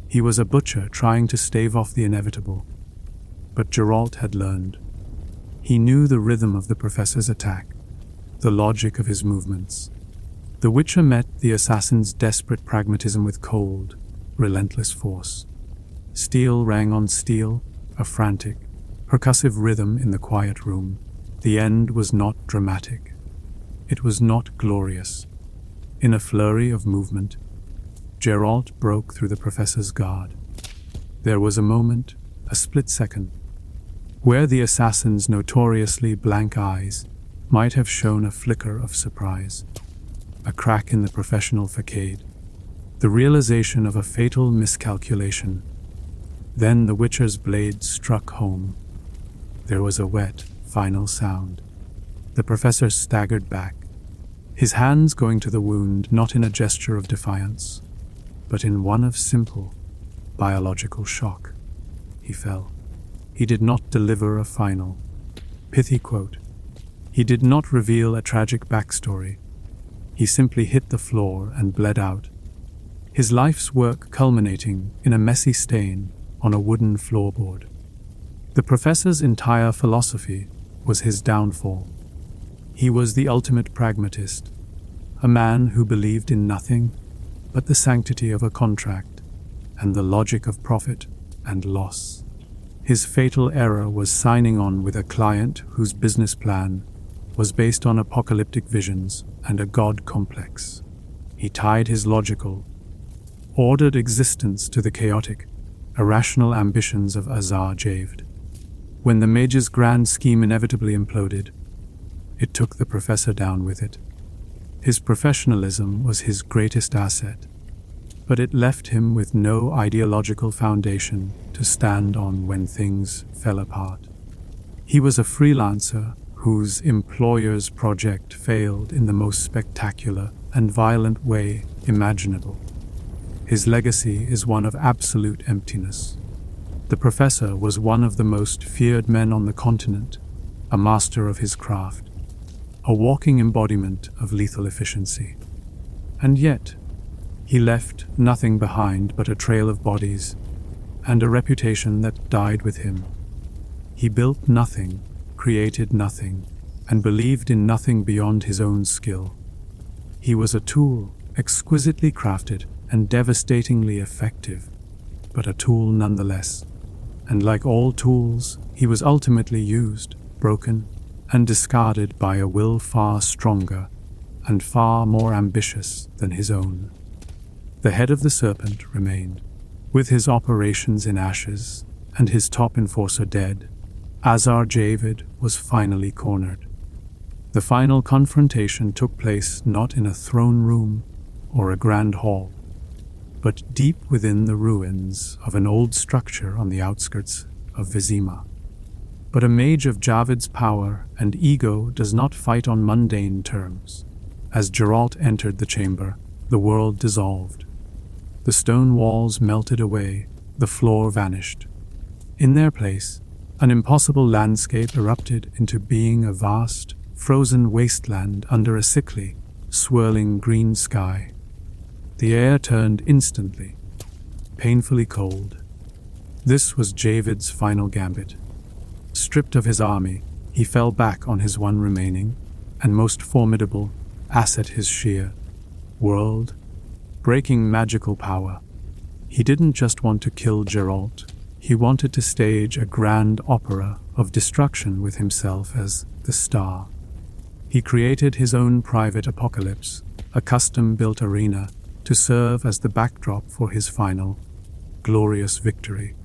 He was a butcher trying to stave off the inevitable. But Geralt had learned. He knew the rhythm of the professor's attack, the logic of his movements. The Witcher met the assassin's desperate pragmatism with cold, relentless force. Steel rang on steel, a frantic, percussive rhythm in the quiet room. The end was not dramatic. It was not glorious. In a flurry of movement, Geralt broke through the professor's guard. There was a moment, a split second, where the assassin's notoriously blank eyes might have shown a flicker of surprise, a crack in the professional facade, the realization of a fatal miscalculation. Then the Witcher's blade struck home. There was a wet, final sound. The professor staggered back, his hands going to the wound not in a gesture of defiance, but in one of simple, biological shock. He fell. He did not deliver a final, pithy quote. He did not reveal a tragic backstory. He simply hit the floor and bled out, his life's work culminating in a messy stain on a wooden floorboard. The professor's entire philosophy was his downfall. He was the ultimate pragmatist, a man who believed in nothing but the sanctity of a contract and the logic of profit and loss. His fatal error was signing on with a client whose business plan was based on apocalyptic visions and a god complex. He tied his logical, ordered existence to the chaotic, irrational ambitions of Azar Javed. When the Major's grand scheme inevitably imploded, it took the professor down with it. His professionalism was his greatest asset, but it left him with no ideological foundation to stand on when things fell apart. He was a freelancer whose employer's project failed in the most spectacular and violent way imaginable. His legacy is one of absolute emptiness. The professor was one of the most feared men on the continent, a master of his craft, a walking embodiment of lethal efficiency. And yet, he left nothing behind but a trail of bodies and a reputation that died with him. He built nothing, created nothing, and believed in nothing beyond his own skill. He was a tool, exquisitely crafted and devastatingly effective, but a tool nonetheless. And like all tools, he was ultimately used, broken, and discarded by a will far stronger and far more ambitious than his own. The head of the serpent remained. With his operations in ashes and his top enforcer dead, Azar Javed was finally cornered. The final confrontation took place not in a throne room or a grand hall, but deep within the ruins of an old structure on the outskirts of Vizima. But a mage of Javed's power and ego does not fight on mundane terms. As Geralt entered the chamber, the world dissolved. The stone walls melted away, the floor vanished. In their place, an impossible landscape erupted into being a vast, frozen wasteland under a sickly, swirling green sky. The air turned instantly, painfully cold. This was Javed's final gambit. Stripped of his army, he fell back on his one remaining, and most formidable, asset, his sheer, world-breaking magical power. He didn't just want to kill Geralt, he wanted to stage a grand opera of destruction with himself as the star. He created his own private apocalypse, a custom-built arena, to serve as the backdrop for his final, glorious victory.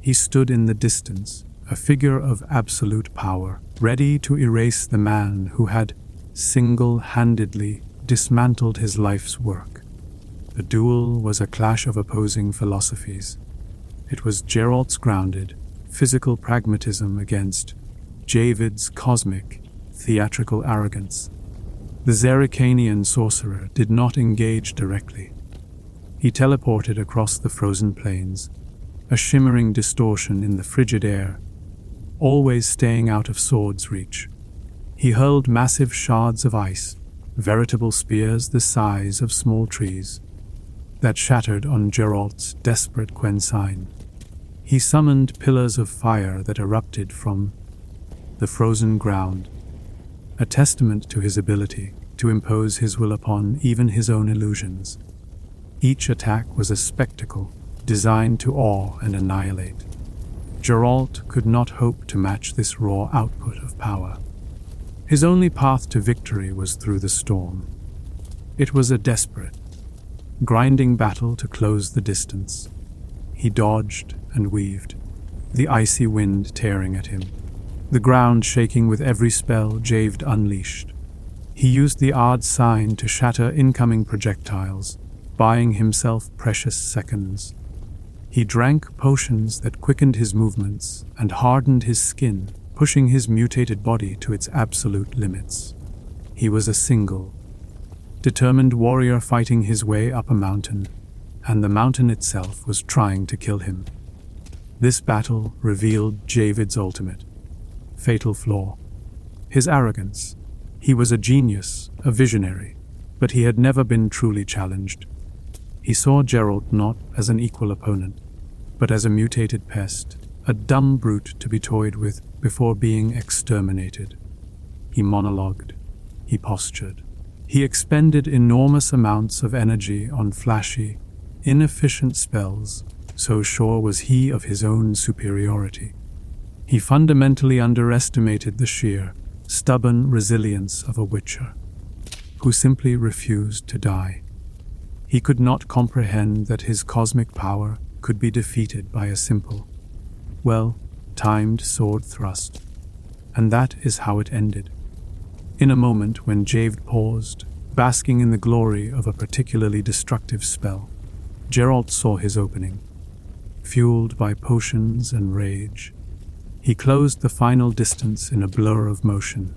He stood in the distance, a figure of absolute power, ready to erase the man who had single-handedly dismantled his life's work. The duel was a clash of opposing philosophies. It was Geralt's grounded, physical pragmatism against Javed's cosmic, theatrical arrogance. The Zerrikanian sorcerer did not engage directly. He teleported across the frozen plains, a shimmering distortion in the frigid air, always staying out of swords' reach. He hurled massive shards of ice, veritable spears the size of small trees, that shattered on Geralt's desperate Quensign. He summoned pillars of fire that erupted from the frozen ground, a testament to his ability to impose his will upon even his own illusions. Each attack was a spectacle designed to awe and annihilate. Geralt could not hope to match this raw output of power. His only path to victory was through the storm. It was a desperate, grinding battle to close the distance. He dodged and weaved, the icy wind tearing at him, the ground shaking with every spell Javed unleashed. He used the odd sign to shatter incoming projectiles, buying himself precious seconds. He drank potions that quickened his movements and hardened his skin pushing his mutated body to its absolute limits. He was a single, determined warrior fighting his way up a mountain, and the mountain itself was trying to kill him. This battle revealed Javid's ultimate, fatal flaw. His arrogance. He was a genius, a visionary, but he had never been truly challenged. He saw Geralt not as an equal opponent, but as a mutated pest, a dumb brute to be toyed with before being exterminated. He monologued. He postured. He expended enormous amounts of energy on flashy, inefficient spells, so sure was he of his own superiority. He fundamentally underestimated the sheer, stubborn resilience of a witcher, who simply refused to die. He could not comprehend that his cosmic power could be defeated by a simple, timed sword thrust. And that is how it ended. In a moment when Javid paused, basking in the glory of a particularly destructive spell, Geralt saw his opening. Fueled by potions and rage, he closed the final distance in a blur of motion.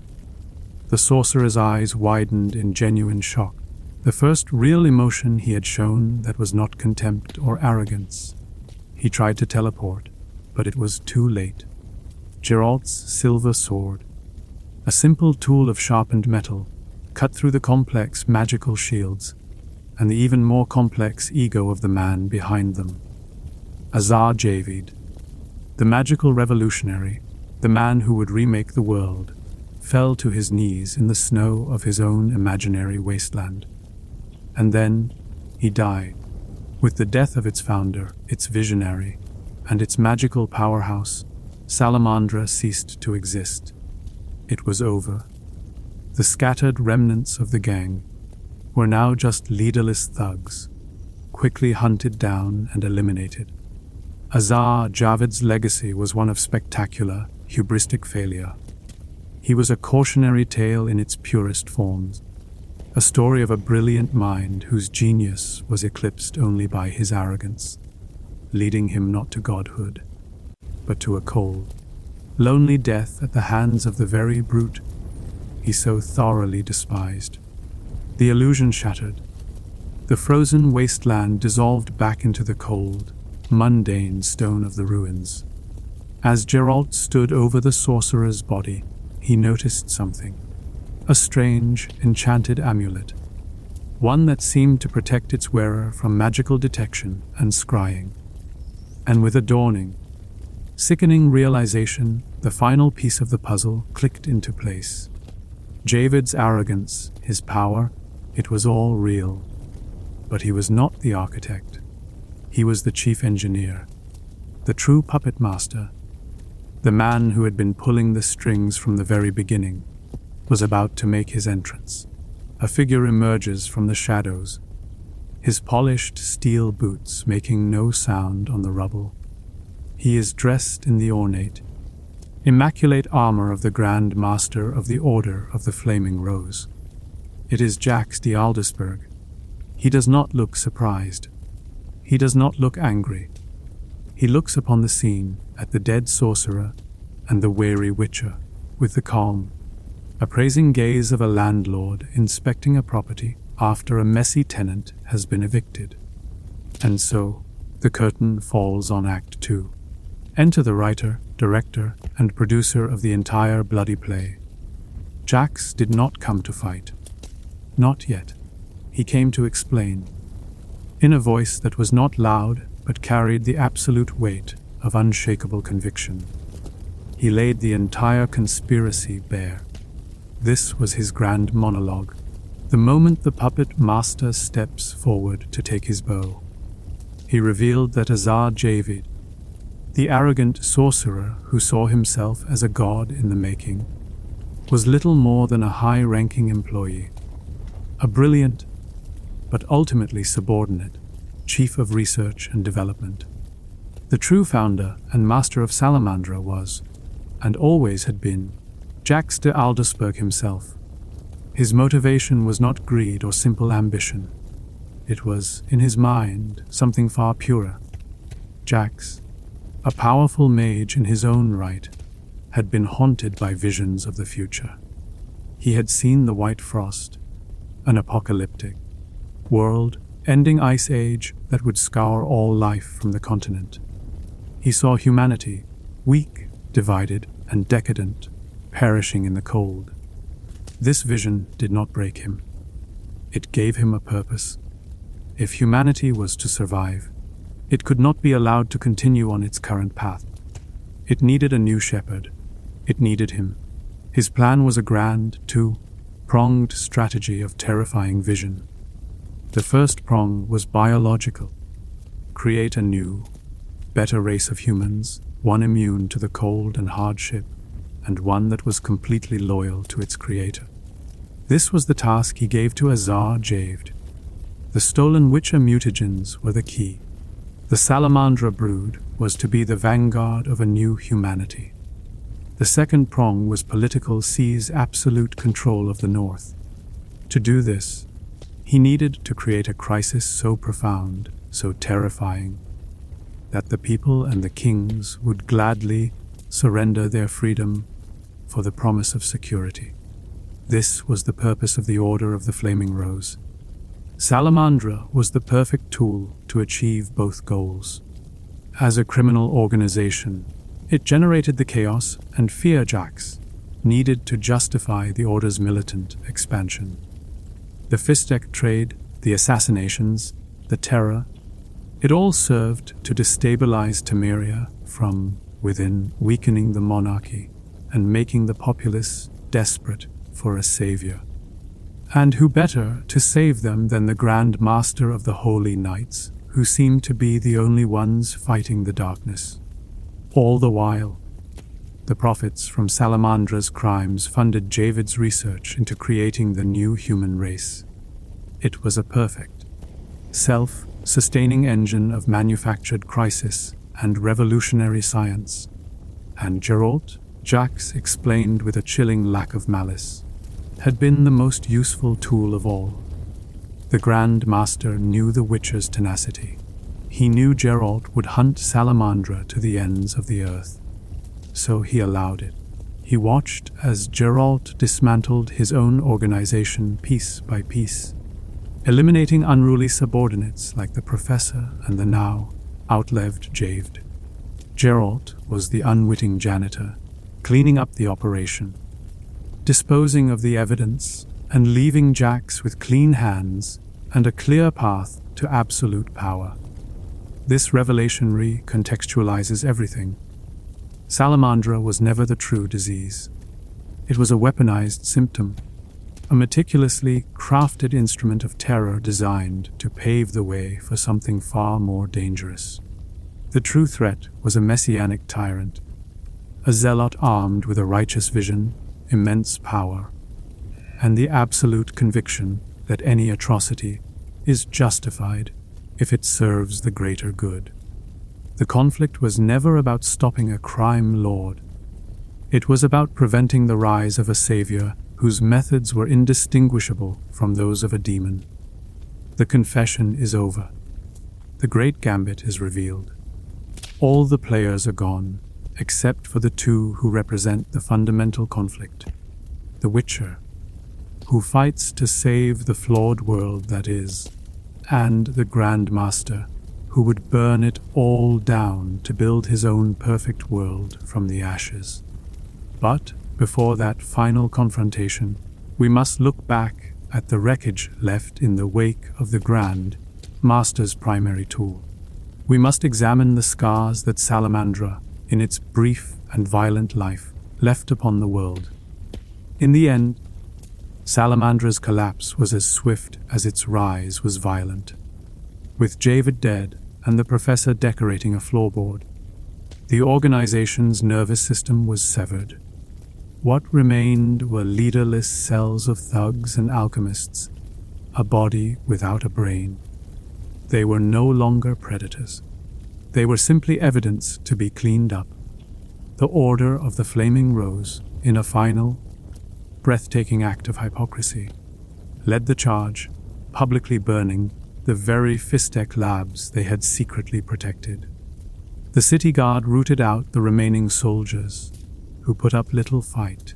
The sorcerer's eyes widened in genuine shock, the first real emotion he had shown that was not contempt or arrogance. He tried to teleport, but it was too late. Geralt's silver sword, a simple tool of sharpened metal, cut through the complex magical shields and the even more complex ego of the man behind them. Azar Javid, the magical revolutionary, the man who would remake the world, fell to his knees in the snow of his own imaginary wasteland. And then he died. With the death of its founder, its visionary, and its magical powerhouse, Salamandra ceased to exist. It was over. The scattered remnants of the gang were now just leaderless thugs, quickly hunted down and eliminated. Azar Javid's legacy was one of spectacular, hubristic failure. He was a cautionary tale in its purest forms, a story of a brilliant mind whose genius was eclipsed only by his arrogance, leading him not to godhood, but to a cold, lonely death at the hands of the very brute he so thoroughly despised. The illusion shattered. The frozen wasteland dissolved back into the cold, mundane stone of the ruins. As Geralt stood over the sorcerer's body, he noticed something. A strange, enchanted amulet, one that seemed to protect its wearer from magical detection and scrying. And with a dawning, sickening realization, the final piece of the puzzle clicked into place. Javid's arrogance, his power, it was all real. But he was not the architect. He was the chief engineer, the true puppet master. The man who had been pulling the strings from the very beginning was about to make his entrance. A figure emerges from the shadows, his polished steel boots making no sound on the rubble. He is dressed in the ornate, immaculate armor of the Grand Master of the Order of the Flaming Rose. It is Jax de Aldersberg. He does not look surprised. He does not look angry. He looks upon the scene, at the dead sorcerer and the weary witcher, with the calm, appraising gaze of a landlord inspecting a property after a messy tenant has been evicted. And so, the curtain falls on Act 2. Enter the writer, director, and producer of the entire bloody play. Jax did not come to fight. Not yet. He came to explain. In a voice that was not loud, but carried the absolute weight of unshakable conviction. He laid the entire conspiracy bare. This was his grand monologue, the moment the puppet master steps forward to take his bow. He revealed that Azar Javid, the arrogant sorcerer who saw himself as a god in the making, was little more than a high-ranking employee, a brilliant, but ultimately subordinate, chief of research and development. The true founder and master of Salamandra was, and always had been, Jax de Aldersberg himself. His motivation was not greed or simple ambition. It was, in his mind, something far purer. Jax, a powerful mage in his own right, had been haunted by visions of the future. He had seen the white frost, an apocalyptic, world-ending ice age that would scour all life from the continent. He saw humanity, weak, divided, and decadent, perishing in the cold. This vision did not break him. It gave him a purpose. If humanity was to survive, it could not be allowed to continue on its current path. It needed a new shepherd. It needed him. His plan was a grand, two-pronged strategy of terrifying vision. The first prong was biological. Create a new, better race of humans, one immune to the cold and hardship, and one that was completely loyal to its creator. This was the task he gave to Azar Javed. The stolen Witcher mutagens were the key. The Salamandra brood was to be the vanguard of a new humanity. The second prong was political, seize absolute control of the North. To do this, he needed to create a crisis so profound, so terrifying, that the people and the kings would gladly surrender their freedom for the promise of security. This was the purpose of the Order of the Flaming Rose. Salamandra was the perfect tool to achieve both goals. As a criminal organization, it generated the chaos and fear jacks needed to justify the Order's militant expansion. The Fistek trade, the assassinations, the terror, it all served to destabilize Temeria from within, weakening the monarchy and making the populace desperate for a savior. And who better to save them than the Grand Master of the Holy Knights, who seemed to be the only ones fighting the darkness. All the while, the profits from Salamandra's crimes funded Javid's research into creating the new human race. It was a perfect, self-sustaining engine of manufactured crisis and revolutionary science. And Geralt, Jax explained with a chilling lack of malice, had been the most useful tool of all. The Grand Master knew the Witcher's tenacity. He knew Geralt would hunt Salamandra to the ends of the earth. So he allowed it. He watched as Geralt dismantled his own organization piece by piece, eliminating unruly subordinates like the Professor and the now outlived Javed. Geralt was the unwitting janitor, cleaning up the operation, disposing of the evidence, and leaving Jax with clean hands and a clear path to absolute power. This revelation recontextualizes everything. Salamandra was never the true disease. It was a weaponized symptom, a meticulously crafted instrument of terror designed to pave the way for something far more dangerous. The true threat was a messianic tyrant, a zealot armed with a righteous vision, immense power, and the absolute conviction that any atrocity is justified if it serves the greater good. The conflict was never about stopping a crime lord. It was about preventing the rise of a savior whose methods were indistinguishable from those of a demon. The confession is over. The great gambit is revealed. All the players are gone, except for the two who represent the fundamental conflict. The Witcher, who fights to save the flawed world that is, and the Grand Master, who would burn it all down to build his own perfect world from the ashes. But before that final confrontation, we must look back at the wreckage left in the wake of the Grand Master's primary tool. We must examine the scars that Salamandra, in its brief and violent life, left upon the world. In the end, Salamandra's collapse was as swift as its rise was violent. With Javed dead and the Professor decorating a floorboard, the organization's nervous system was severed. What remained were leaderless cells of thugs and alchemists, a body without a brain. They were no longer predators. They were simply evidence to be cleaned up. The Order of the Flaming Rose, in a final, breathtaking act of hypocrisy, led the charge, publicly burning the very Fistek labs they had secretly protected. The city guard rooted out the remaining soldiers, who put up little fight.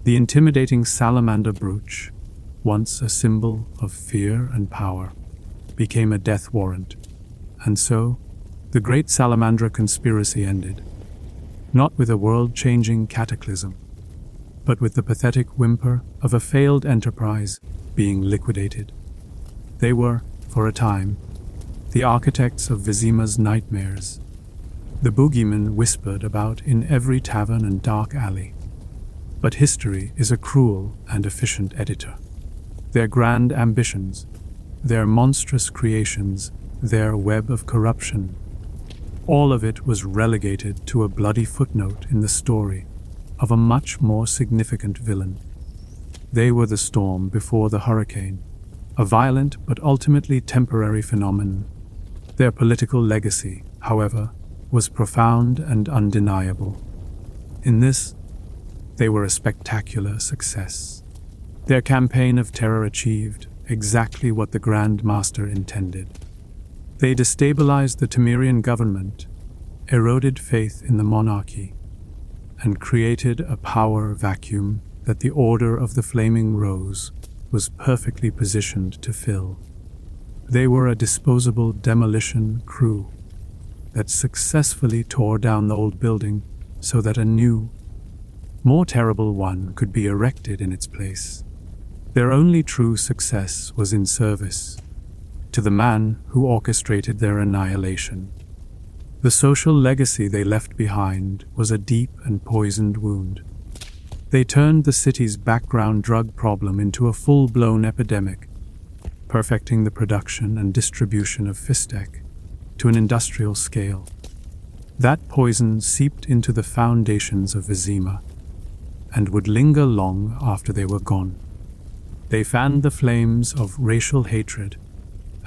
The intimidating salamander brooch, once a symbol of fear and power, became a death warrant, and so the great Salamandra conspiracy ended, not with a world-changing cataclysm, but with the pathetic whimper of a failed enterprise being liquidated. They were, for a time, the architects of Vizima's nightmares, the boogeymen whispered about in every tavern and dark alley. But history is a cruel and efficient editor. Their grand ambitions, their monstrous creations, their web of corruption, all of it was relegated to a bloody footnote in the story of a much more significant villain. They were the storm before the hurricane, a violent but ultimately temporary phenomenon. Their political legacy, however, was profound and undeniable. In this, they were a spectacular success. Their campaign of terror achieved exactly what the Grand Master intended. They destabilized the Temerian government, eroded faith in the monarchy, and created a power vacuum that the Order of the Flaming Rose was perfectly positioned to fill. They were a disposable demolition crew that successfully tore down the old building so that a new, more terrible one could be erected in its place. Their only true success was in service to the man who orchestrated their annihilation. The social legacy they left behind was a deep and poisoned wound. They turned the city's background drug problem into a full-blown epidemic, perfecting the production and distribution of Fistek to an industrial scale. That poison seeped into the foundations of Vizima and would linger long after they were gone. They fanned the flames of racial hatred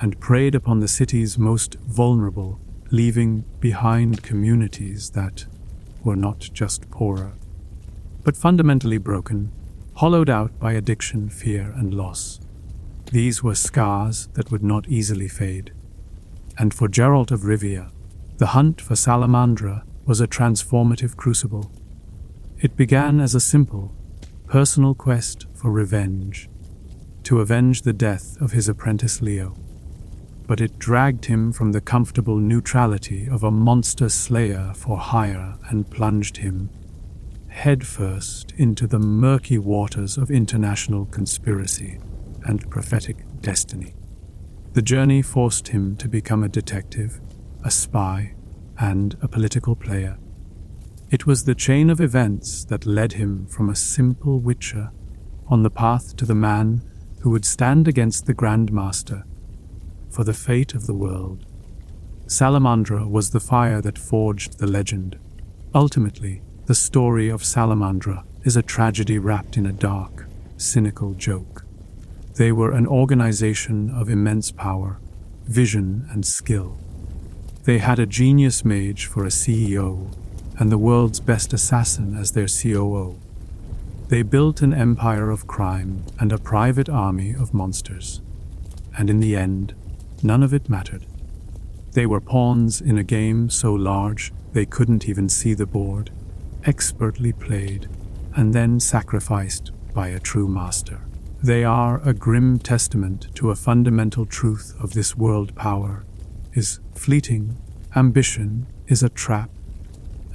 and preyed upon the city's most vulnerable, leaving behind communities that were not just poorer, but fundamentally broken, hollowed out by addiction, fear, and loss. These were scars that would not easily fade. And for Geralt of Rivia, the hunt for Salamandra was a transformative crucible. It began as a simple, personal quest for revenge, to avenge the death of his apprentice Leo. But it dragged him from the comfortable neutrality of a monster slayer for hire and plunged him headfirst into the murky waters of international conspiracy and prophetic destiny. The journey forced him to become a detective, a spy, and a political player. It was the chain of events that led him from a simple witcher on the path to the man who would stand against the Grand Master for the fate of the world. Salamandra was the fire that forged the legend. Ultimately, the story of Salamandra is a tragedy wrapped in a dark, cynical joke. They were an organization of immense power, vision, and skill. They had a genius mage for a CEO and the world's best assassin as their COO. They built an empire of crime and a private army of monsters. And in the end, none of it mattered. They were pawns in a game so large they couldn't even see the board, expertly played, and then sacrificed by a true master. They are a grim testament to a fundamental truth of this world: power is fleeting, ambition is a trap,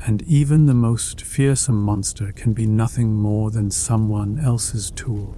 and even the most fearsome monster can be nothing more than someone else's tool.